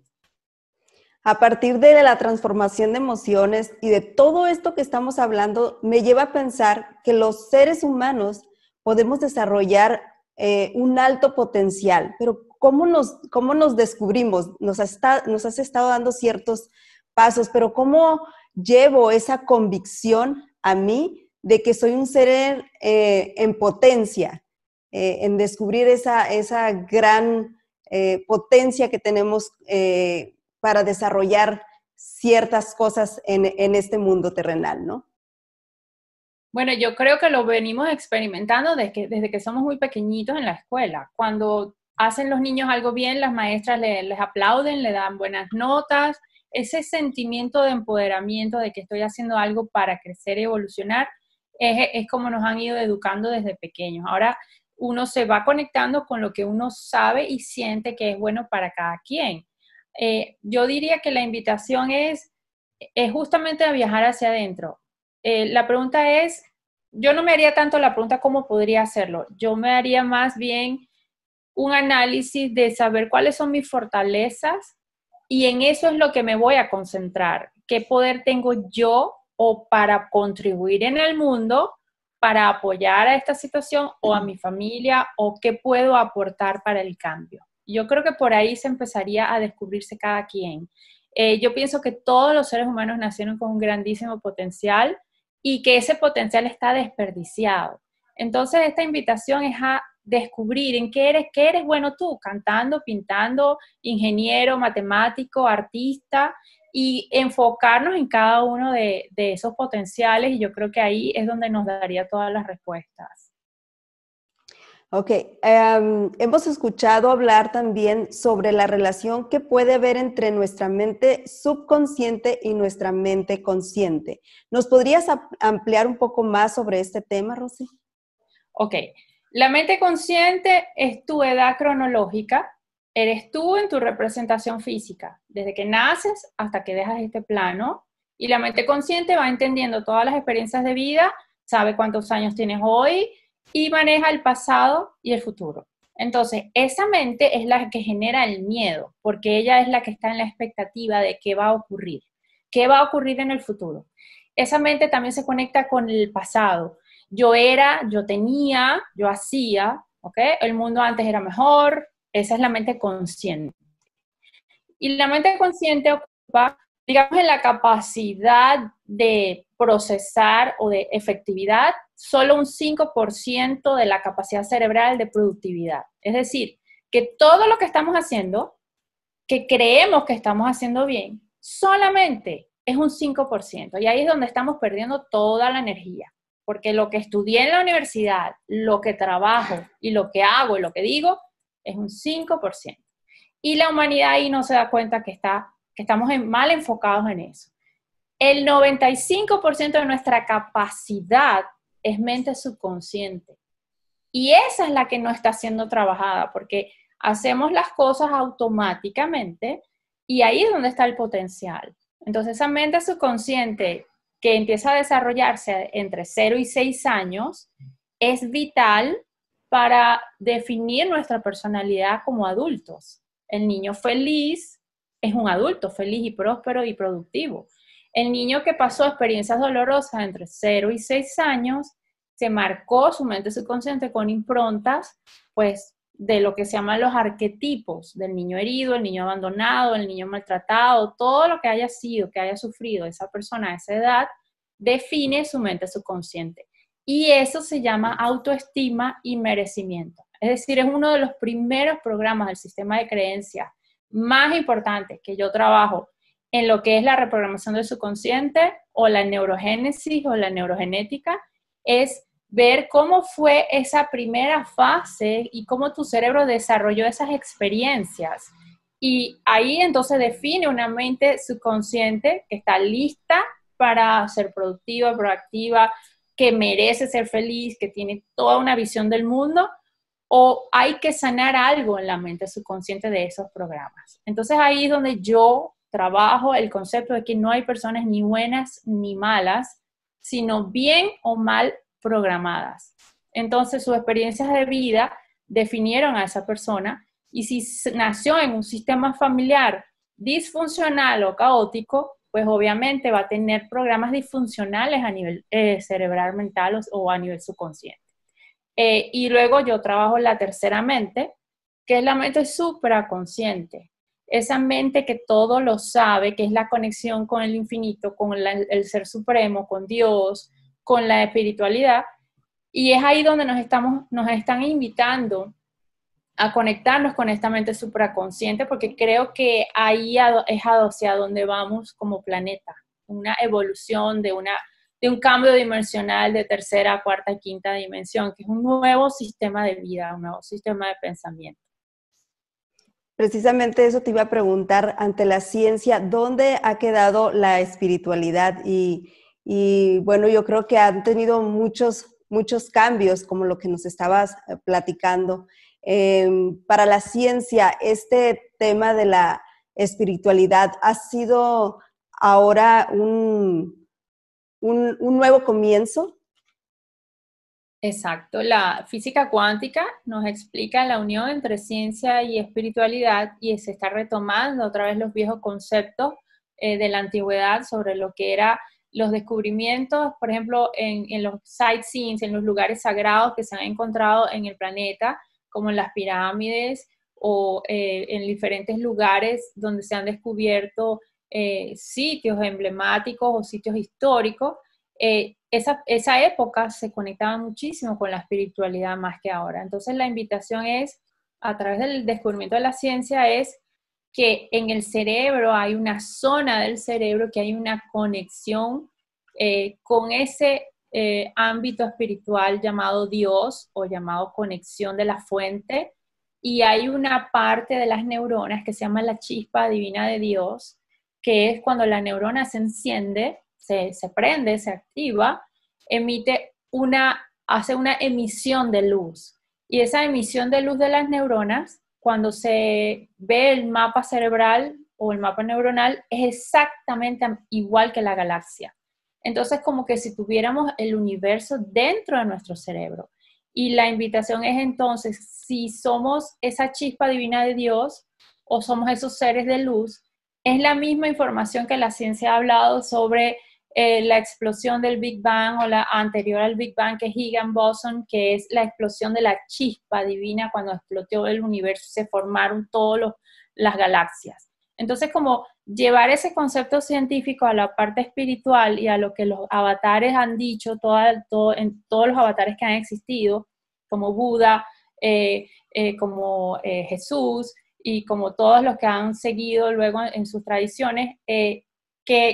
A partir de la transformación de emociones y de todo esto que estamos hablando, me lleva a pensar que los seres humanos podemos desarrollar un alto potencial, pero ¿cómo nos descubrimos? Nos has estado dando ciertos pasos, pero ¿cómo llevo esa convicción a mí de que soy un ser en potencia, en descubrir esa gran potencia que tenemos para desarrollar ciertas cosas en este mundo terrenal, ¿no? Bueno, yo creo que lo venimos experimentando desde que somos muy pequeñitos en la escuela. Cuando hacen los niños algo bien, las maestras les aplauden, le dan buenas notas. Ese sentimiento de empoderamiento de que estoy haciendo algo para crecer y evolucionar es como nos han ido educando desde pequeños. Ahora uno se va conectando con lo que uno sabe y siente que es bueno para cada quien. Yo diría que la invitación es justamente a viajar hacia adentro. La pregunta es, yo no me haría tanto la pregunta cómo podría hacerlo, yo me haría más bien un análisis de saber cuáles son mis fortalezas y en eso es lo que me voy a concentrar. ¿Qué poder tengo yo o para contribuir en el mundo, para apoyar a esta situación o a mi familia, o qué puedo aportar para el cambio? Yo creo que por ahí se empezaría a descubrirse cada quien. Yo pienso que todos los seres humanos nacieron con un grandísimo potencial y que ese potencial está desperdiciado. Entonces, esta invitación es a descubrir en qué eres bueno tú, cantando, pintando, ingeniero, matemático, artista, y enfocarnos en cada uno de esos potenciales, y yo creo que ahí es donde nos daría todas las respuestas. Ok, hemos escuchado hablar también sobre la relación que puede haber entre nuestra mente subconsciente y nuestra mente consciente. ¿Nos podrías ampliar un poco más sobre este tema, Rosy? Ok, la mente consciente es tu edad cronológica, eres tú en tu representación física, desde que naces hasta que dejas este plano, y la mente consciente va entendiendo todas las experiencias de vida, sabe cuántos años tienes hoy y maneja el pasado y el futuro. Entonces, esa mente es la que genera el miedo, porque ella es la que está en la expectativa de qué va a ocurrir en el futuro. Esa mente también se conecta con el pasado. Yo era, yo tenía, yo hacía, ¿ok? El mundo antes era mejor, esa es la mente consciente. Y la mente consciente ocupa, digamos, en la capacidad de procesar o de efectividad, solo un 5% de la capacidad cerebral de productividad. Es decir, que todo lo que estamos haciendo, que creemos que estamos haciendo bien, solamente es un 5%. Y ahí es donde estamos perdiendo toda la energía. Porque lo que estudié en la universidad, lo que trabajo y lo que hago y lo que digo, es un 5%. Y la humanidad ahí no se da cuenta que estamos mal enfocados en eso. El 95% de nuestra capacidad es mente subconsciente. Y esa es la que no está siendo trabajada, porque hacemos las cosas automáticamente y ahí es donde está el potencial. Entonces, esa mente subconsciente que empieza a desarrollarse entre 0 y 6 años es vital para definir nuestra personalidad como adultos. El niño feliz es un adulto feliz y próspero y productivo. El niño que pasó experiencias dolorosas entre 0 y 6 años se marcó su mente subconsciente con improntas, pues, de lo que se llaman los arquetipos del niño herido, el niño abandonado, el niño maltratado, todo lo que haya sido, que haya sufrido esa persona a esa edad, define su mente subconsciente. Y eso se llama autoestima y merecimiento. Es decir, es uno de los primeros programas del sistema de creencias más importantes que yo trabajo en lo que es la reprogramación del subconsciente o la neurogénesis o la neurogenética, es ver cómo fue esa primera fase y cómo tu cerebro desarrolló esas experiencias. Y ahí entonces define una mente subconsciente que está lista para ser productiva, proactiva, que merece ser feliz, que tiene toda una visión del mundo, o hay que sanar algo en la mente subconsciente de esos programas. Entonces ahí es donde yo trabajo el concepto de que no hay personas ni buenas ni malas, sino bien o mal programadas. Entonces sus experiencias de vida definieron a esa persona, y si nació en un sistema familiar disfuncional o caótico, pues obviamente va a tener programas disfuncionales a nivel cerebral, mental o a nivel subconsciente. Y luego yo trabajo la tercera mente, que es la mente supraconsciente. Esa mente que todo lo sabe, que es la conexión con el infinito, con el ser supremo, con Dios, con la espiritualidad. Y es ahí donde nos están invitando a conectarnos con esta mente supraconsciente, porque creo que ahí es hacia donde vamos como planeta, una evolución de un cambio dimensional de tercera, cuarta y quinta dimensión, que es un nuevo sistema de vida, un nuevo sistema de pensamiento. Precisamente eso te iba a preguntar, ante la ciencia, ¿dónde ha quedado la espiritualidad? Y bueno, yo creo que han tenido muchos cambios, como lo que nos estabas platicando. Para la ciencia, este tema de la espiritualidad ha sido ahora un nuevo comienzo. Exacto, la física cuántica nos explica la unión entre ciencia y espiritualidad, y se está retomando otra vez los viejos conceptos de la antigüedad sobre lo que eran los descubrimientos, por ejemplo, en los sightseeing, en los lugares sagrados que se han encontrado en el planeta, como en las pirámides o en diferentes lugares donde se han descubierto sitios emblemáticos o sitios históricos. Esa época se conectaba muchísimo con la espiritualidad más que ahora. Entonces la invitación es, a través del descubrimiento de la ciencia, es que en el cerebro hay una zona del cerebro que hay una conexión con ese ámbito espiritual llamado Dios o llamado conexión de la fuente, y hay una parte de las neuronas que se llama la chispa divina de Dios, que es cuando la neurona se enciende, se prende, se activa, hace una emisión de luz. Y esa emisión de luz de las neuronas, cuando se ve el mapa cerebral o el mapa neuronal, es exactamente igual que la galaxia. Entonces, como que si tuviéramos el universo dentro de nuestro cerebro. Y la invitación es entonces, si somos esa chispa divina de Dios o somos esos seres de luz, es la misma información que la ciencia ha hablado sobre la explosión del Big Bang o la anterior al Big Bang, que es Higgs-boson, que es la explosión de la chispa divina cuando explotó el universo, se formaron todas las galaxias. Entonces, como llevar ese concepto científico a la parte espiritual y a lo que los avatares han dicho, en todos los avatares que han existido, como Buda, como Jesús, y como todos los que han seguido luego en sus tradiciones,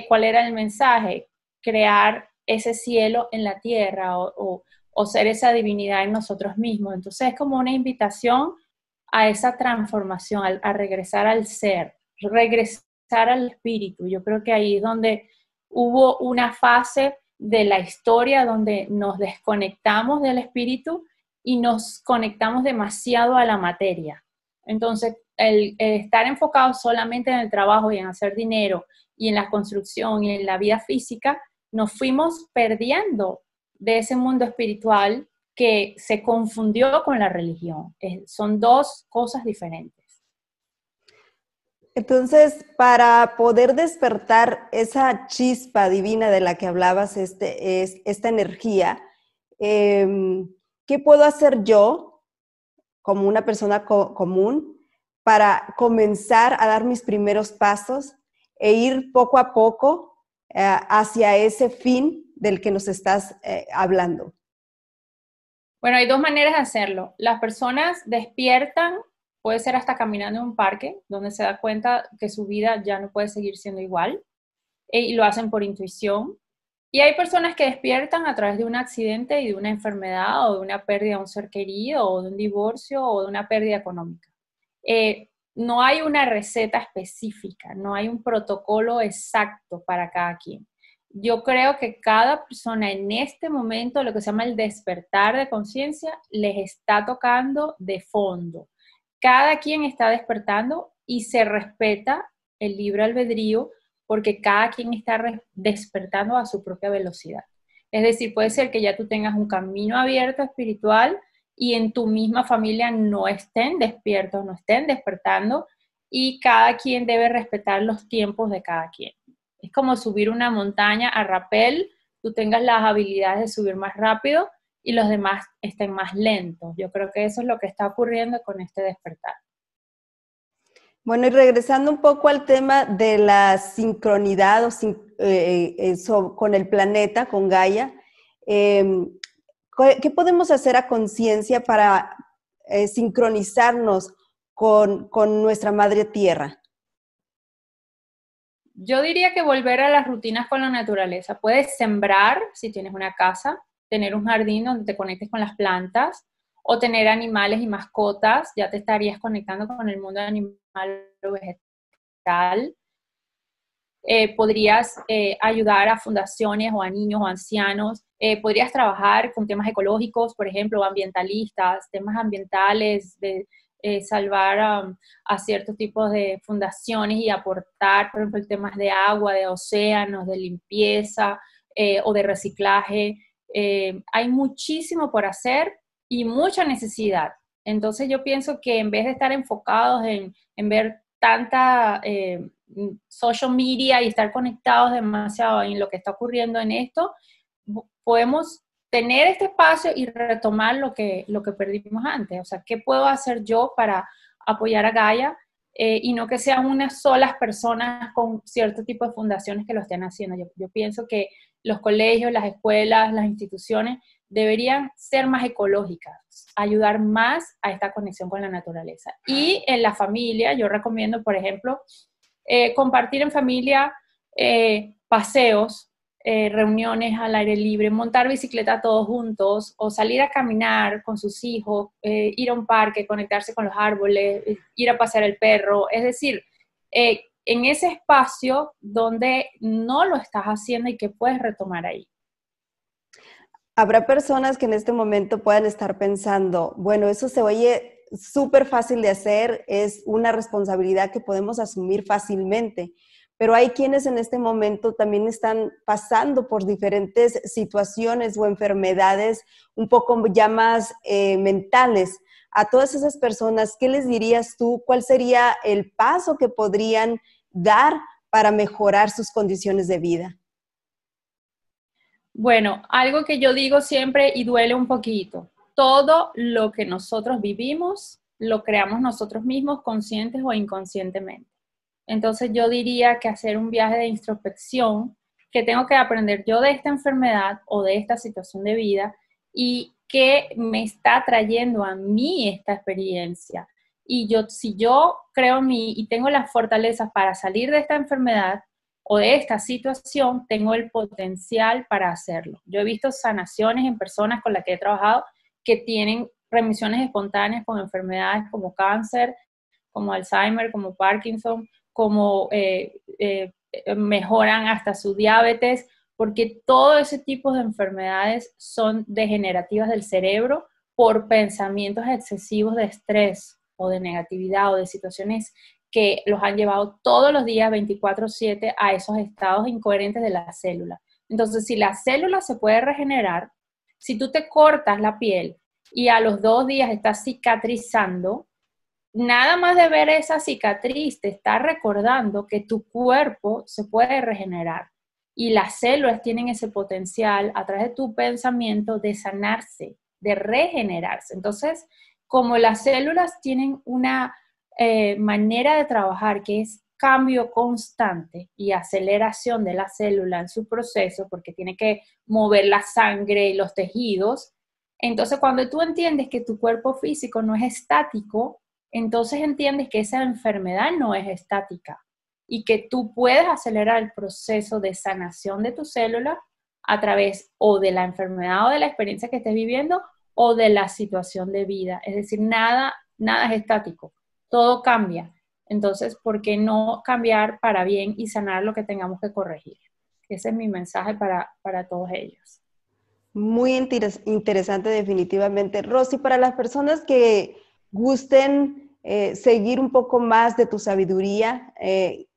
¿cuál era el mensaje? Crear ese cielo en la tierra o ser esa divinidad en nosotros mismos. Entonces es como una invitación a esa transformación, a regresar al ser, regresar al espíritu. Yo creo que ahí es donde hubo una fase de la historia donde nos desconectamos del espíritu y nos conectamos demasiado a la materia. Entonces, el estar enfocado solamente en el trabajo y en hacer dinero y en la construcción y en la vida física, nos fuimos perdiendo de ese mundo espiritual que se confundió con la religión. Son dos cosas diferentes. Entonces, para poder despertar esa chispa divina de la que hablabas, esta energía, ¿qué puedo hacer yo como una persona común para comenzar a dar mis primeros pasos e ir poco a poco hacia ese fin del que nos estás hablando? Bueno, hay dos maneras de hacerlo. Las personas despiertan, puede ser hasta caminando en un parque, donde se da cuenta que su vida ya no puede seguir siendo igual, y lo hacen por intuición. Y hay personas que despiertan a través de un accidente y de una enfermedad o de una pérdida de un ser querido o de un divorcio o de una pérdida económica. No hay una receta específica, no hay un protocolo exacto para cada quien. Yo creo que cada persona en este momento, lo que se llama el despertar de conciencia, les está tocando de fondo. Cada quien está despertando y se respeta el libre albedrío porque cada quien está despertando a su propia velocidad. Es decir, puede ser que ya tú tengas un camino abierto espiritual y en tu misma familia no estén despiertos, no estén despertando, y cada quien debe respetar los tiempos de cada quien. Es como subir una montaña a rapel, tú tengas las habilidades de subir más rápido y los demás estén más lentos. Yo creo que eso es lo que está ocurriendo con este despertar. Bueno, y regresando un poco al tema de la sincronidad con el planeta, con Gaia, ¿qué podemos hacer a conciencia para sincronizarnos con nuestra madre tierra? Yo diría que volver a las rutinas con la naturaleza. Puedes sembrar, si tienes una casa, tener un jardín donde te conectes con las plantas, o tener animales y mascotas, ya te estarías conectando con el mundo animal o vegetal. Podrías ayudar a fundaciones o a niños o ancianos. Podrías trabajar con temas ecológicos, por ejemplo, ambientalistas, temas ambientales, de salvar a ciertos tipos de fundaciones y aportar, por ejemplo, temas de agua, de océanos, de limpieza o de reciclaje. Hay muchísimo por hacer y mucha necesidad. Entonces yo pienso que en vez de estar enfocados en ver tanta social media y estar conectados demasiado en lo que está ocurriendo en esto, podemos tener este espacio y retomar lo que perdimos antes. O sea, ¿qué puedo hacer yo para apoyar a Gaia? Y no que sean unas solas personas con cierto tipo de fundaciones que lo estén haciendo. Yo pienso que los colegios, las escuelas, las instituciones deberían ser más ecológicas, ayudar más a esta conexión con la naturaleza. Y en la familia, yo recomiendo, por ejemplo, compartir en familia paseos, reuniones al aire libre, montar bicicleta todos juntos o salir a caminar con sus hijos, ir a un parque, conectarse con los árboles, ir a pasear el perro. Es decir, en ese espacio donde no lo estás haciendo y que puedes retomar ahí. Habrá personas que en este momento puedan estar pensando, bueno, eso se oye súper fácil de hacer, es una responsabilidad que podemos asumir fácilmente, pero hay quienes en este momento también están pasando por diferentes situaciones o enfermedades un poco ya más mentales. A todas esas personas, ¿qué les dirías tú? ¿Cuál sería el paso que podrían dar para mejorar sus condiciones de vida? Bueno, algo que yo digo siempre y duele un poquito, todo lo que nosotros vivimos lo creamos nosotros mismos, conscientes o inconscientemente. Entonces yo diría que hacer un viaje de introspección, que tengo que aprender yo de esta enfermedad o de esta situación de vida y qué me está trayendo a mí esta experiencia. Y yo, si yo creo en mí y tengo las fortalezas para salir de esta enfermedad, o de esta situación, tengo el potencial para hacerlo. Yo he visto sanaciones en personas con las que he trabajado que tienen remisiones espontáneas con enfermedades como cáncer, como Alzheimer, como Parkinson, como mejoran hasta su diabetes, porque todo ese tipo de enfermedades son degenerativas del cerebro por pensamientos excesivos de estrés o de negatividad o de situaciones que los han llevado todos los días 24/7 a esos estados incoherentes de la célula. Entonces, si la célula se puede regenerar, si tú te cortas la piel y a los 2 días estás cicatrizando, nada más de ver esa cicatriz te está recordando que tu cuerpo se puede regenerar y las células tienen ese potencial a través de tu pensamiento de sanarse, de regenerarse. Entonces, como las células tienen una manera de trabajar que es cambio constante y aceleración de la célula en su proceso, porque tiene que mover la sangre y los tejidos, entonces cuando tú entiendes que tu cuerpo físico no es estático, entonces entiendes que esa enfermedad no es estática y que tú puedes acelerar el proceso de sanación de tu célula a través o de la enfermedad o de la experiencia que estés viviendo o de la situación de vida. Es decir, nada es estático, todo cambia. Entonces, ¿por qué no cambiar para bien y sanar lo que tengamos que corregir? Ese es mi mensaje para todos ellos. Muy interesante definitivamente. Rosy, para las personas que gusten seguir un poco más de tu sabiduría,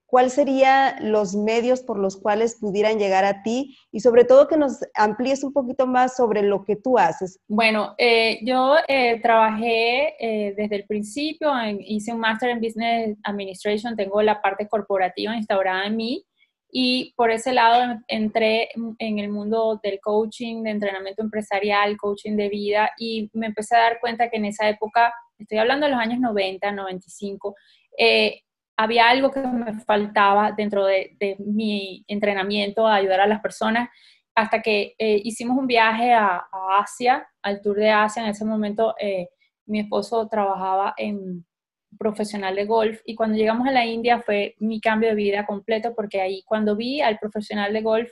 ¿cuáles serían los medios por los cuales pudieran llegar a ti? Y sobre todo que nos amplíes un poquito más sobre lo que tú haces. Bueno, yo trabajé desde el principio, hice un máster en Business Administration, tengo la parte corporativa instaurada en mí. Y por ese lado entré en el mundo del coaching, de entrenamiento empresarial, coaching de vida, y me empecé a dar cuenta que en esa época, estoy hablando de los años 90, 95, había algo que me faltaba dentro de mi entrenamiento a ayudar a las personas, hasta que hicimos un viaje a Asia, al tour de Asia. En ese momento mi esposo trabajaba en profesional de golf y cuando llegamos a la India fue mi cambio de vida completo porque ahí cuando vi al profesional de golf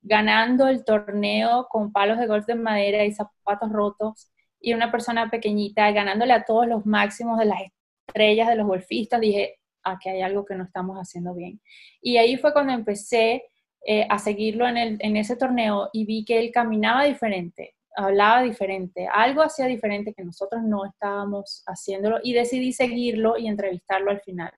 ganando el torneo con palos de golf de madera y zapatos rotos y una persona pequeñita ganándole a todos los máximos de las estrellas de los golfistas, dije, aquí hay algo que no estamos haciendo bien. Y ahí fue cuando empecé a seguirlo en ese torneo y vi que él caminaba diferente, hablaba diferente, algo hacía diferente que nosotros no estábamos haciéndolo y decidí seguirlo y entrevistarlo al final.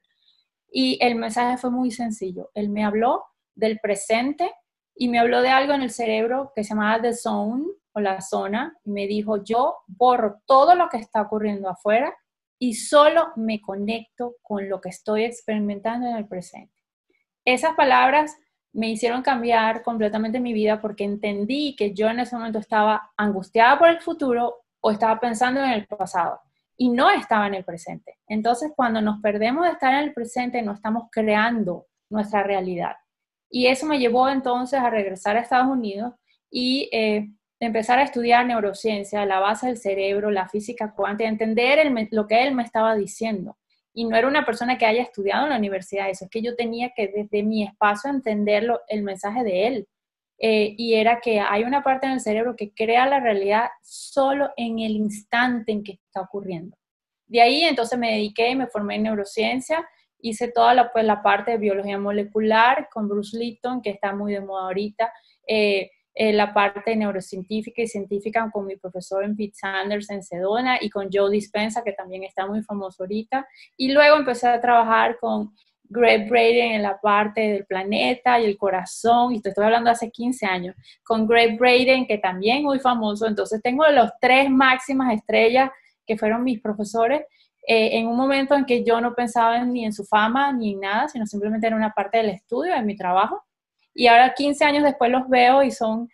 Y el mensaje fue muy sencillo. Él me habló del presente y me habló de algo en el cerebro que se llamaba the zone o la zona y me dijo, yo borro todo lo que está ocurriendo afuera y solo me conecto con lo que estoy experimentando en el presente. Esas palabras me hicieron cambiar completamente mi vida porque entendí que yo en ese momento estaba angustiada por el futuro o estaba pensando en el pasado y no estaba en el presente. Entonces, cuando nos perdemos de estar en el presente, no estamos creando nuestra realidad. Y eso me llevó entonces a regresar a Estados Unidos y empezar a estudiar neurociencia, la base del cerebro, la física cuántica, entender lo que él me estaba diciendo. Y no era una persona que haya estudiado en la universidad, eso es que yo tenía que desde mi espacio entender el mensaje de él. Y era que hay una parte en el cerebro que crea la realidad solo en el instante en que está ocurriendo. De ahí entonces me dediqué, me formé en neurociencia, hice toda la parte de biología molecular con Bruce Lipton, que está muy de moda ahorita, la parte neurocientífica y científica con mi profesor en Pete Sanders en Sedona y con Joe Dispenza, que también está muy famoso ahorita. Y luego empecé a trabajar con Greg Braden en la parte del planeta y el corazón, y te estoy hablando hace 15 años, con Greg Braden, que también es muy famoso. Entonces tengo los 3 máximas estrellas que fueron mis profesores, en un momento en que yo no pensaba ni en su fama ni en nada, sino simplemente era una parte del estudio, de mi trabajo. Y ahora 15 años después los veo y son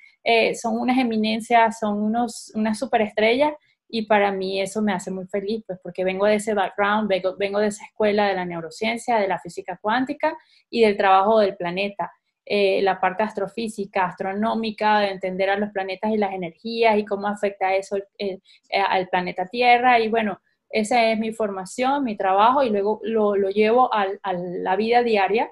unas eminencias, son unas superestrellas, y para mí eso me hace muy feliz, pues porque vengo de ese background, vengo de esa escuela de la neurociencia, de la física cuántica y del trabajo del planeta. La parte astrofísica, astronómica, de entender a los planetas y las energías y cómo afecta eso al planeta Tierra. Y bueno, esa es mi formación, mi trabajo, y luego lo llevo a la vida diaria.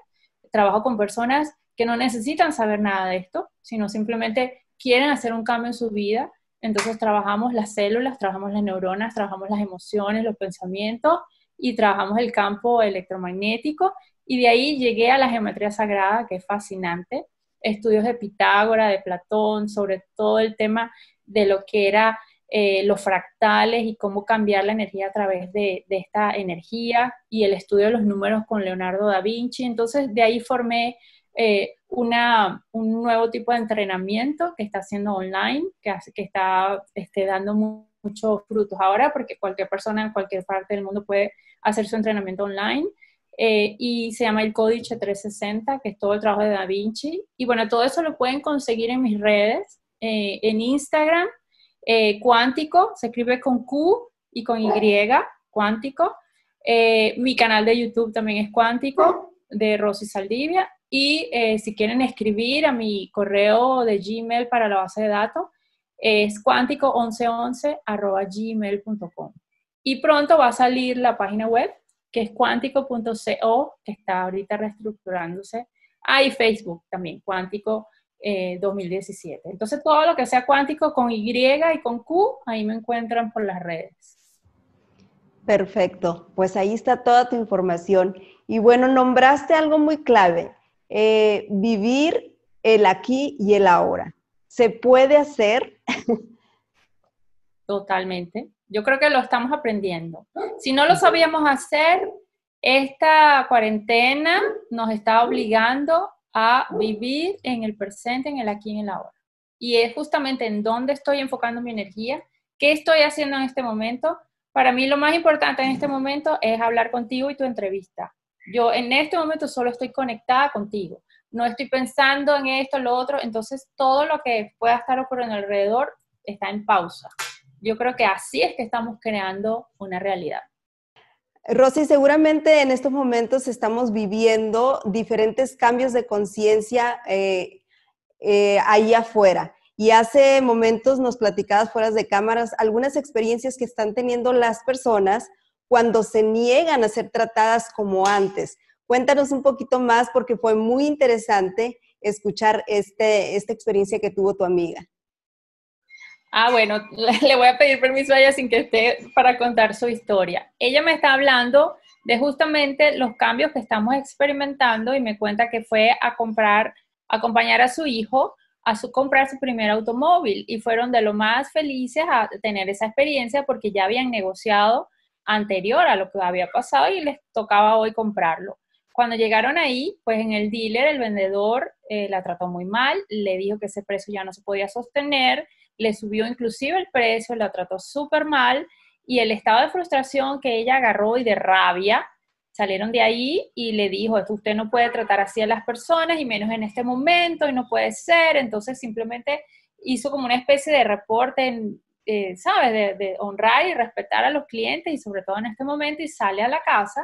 Trabajo con personas que no necesitan saber nada de esto, sino simplemente quieren hacer un cambio en su vida. Entonces trabajamos las células, trabajamos las neuronas, trabajamos las emociones, los pensamientos, y trabajamos el campo electromagnético. Y de ahí llegué a la geometría sagrada, que es fascinante. Estudios de Pitágoras, de Platón, sobre todo el tema de lo que era los fractales y cómo cambiar la energía a través de esta energía, y el estudio de los números con Leonardo da Vinci. Entonces de ahí formé un nuevo tipo de entrenamiento que está haciendo online, que está dando muchos frutos ahora, porque cualquier persona en cualquier parte del mundo puede hacer su entrenamiento online. Y se llama el Códice 360, que es todo el trabajo de Da Vinci. Y bueno, todo eso lo pueden conseguir en mis redes, en Instagram, Cuántico, se escribe con Q y con Y, Cuántico. Mi canal de YouTube también es Cuántico, de Rosy Saldivia. Y si quieren escribir a mi correo de Gmail para la base de datos, es cuántico1111@gmail.com. Y pronto va a salir la página web, que es cuántico.co, que está ahorita reestructurándose. Y Facebook también, Cuántico 2017. Entonces todo lo que sea cuántico con Y y con Q, ahí me encuentran por las redes. Perfecto, pues ahí está toda tu información. Y bueno, nombraste algo muy clave, vivir el aquí y el ahora. ¿Se puede hacer? Totalmente. Yo creo que lo estamos aprendiendo. Si no lo sabíamos hacer, esta cuarentena nos está obligando a vivir en el presente, en el aquí y en el ahora. Y es justamente en dónde estoy enfocando mi energía, qué estoy haciendo en este momento. Para mí lo más importante en este momento es hablar contigo y tu entrevista. Yo en este momento solo estoy conectada contigo. No estoy pensando en esto, lo otro. Entonces todo lo que pueda estar ocurriendo alrededor está en pausa. Yo creo que así es que estamos creando una realidad. Rosy, seguramente en estos momentos estamos viviendo diferentes cambios de conciencia ahí afuera. Y hace momentos nos platicabas fuera de cámaras algunas experiencias que están teniendo las personas cuando se niegan a ser tratadas como antes. Cuéntanos un poquito más, porque fue muy interesante escuchar esta experiencia que tuvo tu amiga. Bueno, le voy a pedir permiso a ella sin que esté para contar su historia. Ella me está hablando de justamente los cambios que estamos experimentando, y me cuenta que fue a acompañar a su hijo a comprar su primer automóvil, y fueron de lo más felices a tener esa experiencia porque ya habían negociado anterior a lo que había pasado y les tocaba hoy comprarlo. Cuando llegaron ahí, pues en el dealer, el vendedor la trató muy mal, le dijo que ese precio ya no se podía sostener, le subió inclusive el precio, la trató súper mal, y el estado de frustración que ella agarró y de rabia, salieron de ahí y le dijo, usted no puede tratar así a las personas, y menos en este momento, y no puede ser. Entonces simplemente hizo como una especie de reporte, ¿sabes? De honrar y respetar a los clientes, y sobre todo en este momento, y sale a la casa.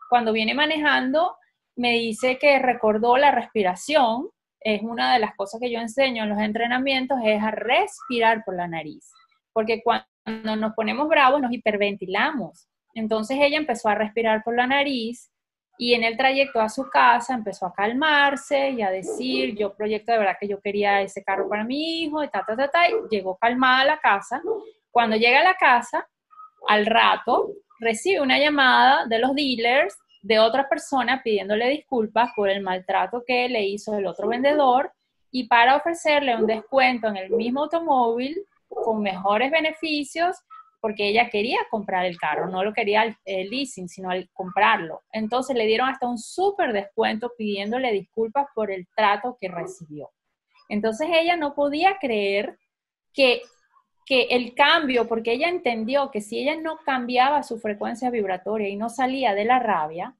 Cuando viene manejando, me dice que recordó la respiración, es una de las cosas que yo enseño en los entrenamientos, es a respirar por la nariz. Porque cuando nos ponemos bravos nos hiperventilamos. Entonces ella empezó a respirar por la nariz y en el trayecto a su casa empezó a calmarse y a decir, yo proyecto de verdad que yo quería ese carro para mi hijo, y y llegó calmada a la casa. Cuando llega a la casa, al rato, recibe una llamada de los dealers de otra persona pidiéndole disculpas por el maltrato que le hizo el otro vendedor y para ofrecerle un descuento en el mismo automóvil con mejores beneficios, porque ella quería comprar el carro, no lo quería el leasing, sino al comprarlo. Entonces le dieron hasta un súper descuento pidiéndole disculpas por el trato que recibió. Entonces ella no podía creer que el cambio, porque ella entendió que si ella no cambiaba su frecuencia vibratoria y no salía de la rabia,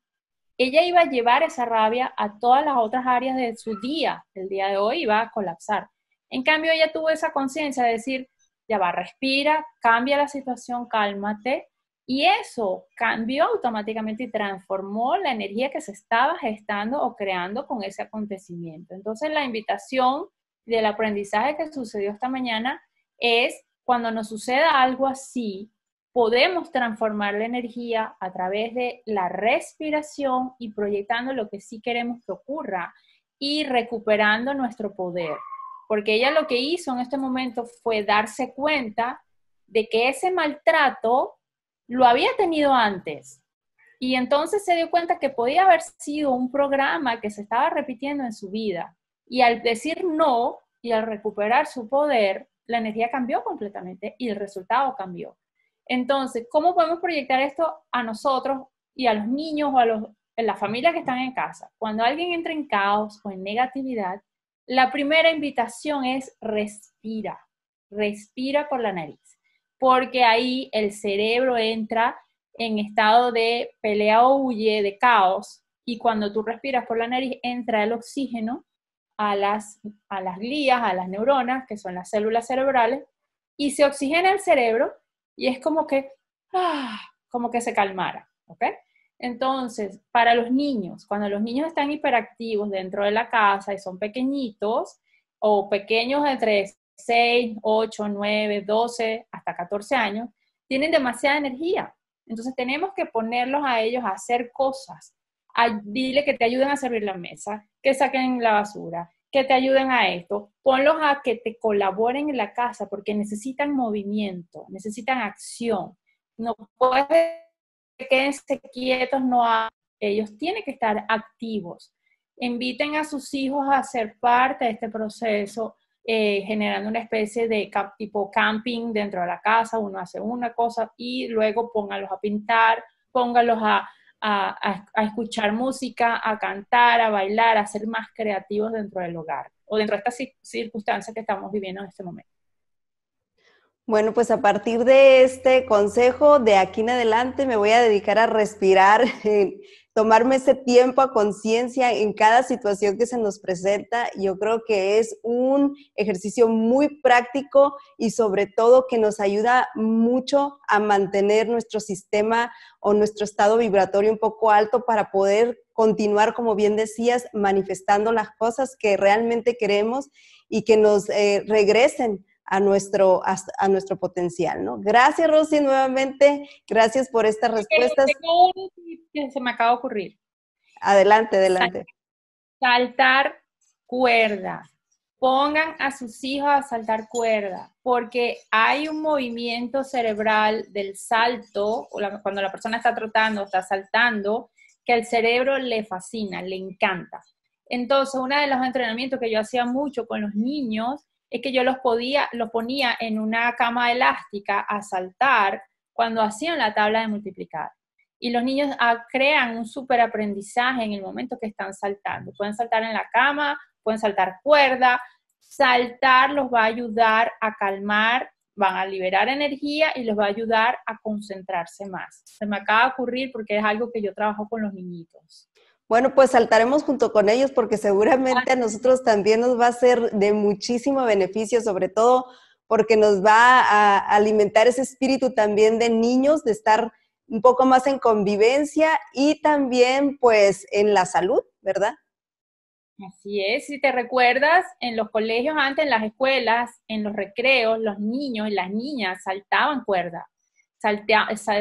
ella iba a llevar esa rabia a todas las otras áreas de su día. El día de hoy iba a colapsar. En cambio, ella tuvo esa conciencia de decir, ya va, respira, cambia la situación, cálmate. Y eso cambió automáticamente y transformó la energía que se estaba gestando o creando con ese acontecimiento. Entonces, la invitación del aprendizaje que sucedió esta mañana es, cuando nos suceda algo así, podemos transformar la energía a través de la respiración y proyectando lo que sí queremos que ocurra y recuperando nuestro poder. Porque ella lo que hizo en este momento fue darse cuenta de que ese maltrato lo había tenido antes. Y entonces se dio cuenta que podía haber sido un programa que se estaba repitiendo en su vida. Y al decir no y al recuperar su poder, la energía cambió completamente y el resultado cambió. Entonces, ¿cómo podemos proyectar esto a nosotros y a los niños o a las familias que están en casa? Cuando alguien entra en caos o en negatividad, la primera invitación es respira. Respira por la nariz. Porque ahí el cerebro entra en estado de pelea o huye, de caos. Y cuando tú respiras por la nariz, entra el oxígeno a las glías, a las neuronas, que son las células cerebrales, y se oxigena el cerebro y es como que se calmara, ¿ok? Entonces, para los niños, cuando los niños están hiperactivos dentro de la casa y son pequeñitos, o pequeños entre 6, 8, 9, 12, hasta 14 años, tienen demasiada energía. Entonces, tenemos que ponerlos a ellos a hacer cosas. Dile que te ayuden a servir la mesa, que saquen la basura, que te ayuden a esto. Ponlos a que te colaboren en la casa porque necesitan movimiento, necesitan acción. No puedes que quédense quietos, ellos tienen que estar activos. Inviten a sus hijos a ser parte de este proceso, generando una especie de tipo camping dentro de la casa. Uno hace una cosa y luego pónganlos a pintar, pónganlos a escuchar música, a cantar, a bailar, a ser más creativos dentro del hogar o dentro de estas circunstancias que estamos viviendo en este momento. Bueno, pues a partir de este consejo, de aquí en adelante me voy a dedicar a respirar, tomarme ese tiempo a conciencia en cada situación que se nos presenta. Yo creo que es un ejercicio muy práctico y sobre todo que nos ayuda mucho a mantener nuestro sistema o nuestro estado vibratorio un poco alto para poder continuar, como bien decías, manifestando las cosas que realmente queremos y que nos regresen a nuestro potencial, ¿no? Gracias, Rosy, nuevamente. Gracias por estas respuestas. Tengo un que se me acaba de ocurrir. Adelante, adelante. Saltar cuerda. Pongan a sus hijos a saltar cuerda, porque hay un movimiento cerebral del salto, cuando la persona está trotando, está saltando, que al cerebro le fascina, le encanta. Entonces, uno de los entrenamientos que yo hacía mucho con los niños es que yo los ponía en una cama elástica a saltar cuando hacían la tabla de multiplicar. Y los niños crean un súper aprendizaje en el momento que están saltando. Pueden saltar en la cama, pueden saltar cuerda. Saltar los va a ayudar a calmar, van a liberar energía y los va a ayudar a concentrarse más. Se me acaba de ocurrir porque es algo que yo trabajo con los niñitos. Bueno, pues saltaremos junto con ellos porque seguramente a nosotros también nos va a ser de muchísimo beneficio, sobre todo porque nos va a alimentar ese espíritu también de niños, de estar un poco más en convivencia y también pues en la salud, ¿verdad? Así es, si te recuerdas, en los colegios antes, en las escuelas, en los recreos, los niños y las niñas saltaban cuerda,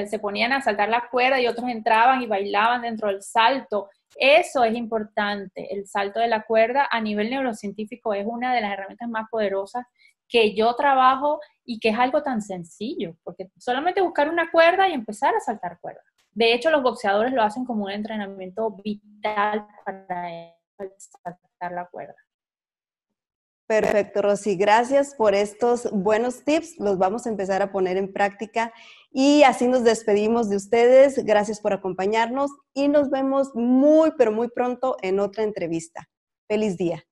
se ponían a saltar la cuerda y otros entraban y bailaban dentro del salto. Eso es importante, el salto de la cuerda a nivel neurocientífico es una de las herramientas más poderosas que yo trabajo y que es algo tan sencillo, porque solamente buscar una cuerda y empezar a saltar cuerda. De hecho, los boxeadores lo hacen como un entrenamiento vital para saltar la cuerda. Perfecto, Rosy. Gracias por estos buenos tips. Los vamos a empezar a poner en práctica y así nos despedimos de ustedes. Gracias por acompañarnos y nos vemos muy, pero muy pronto en otra entrevista. Feliz día.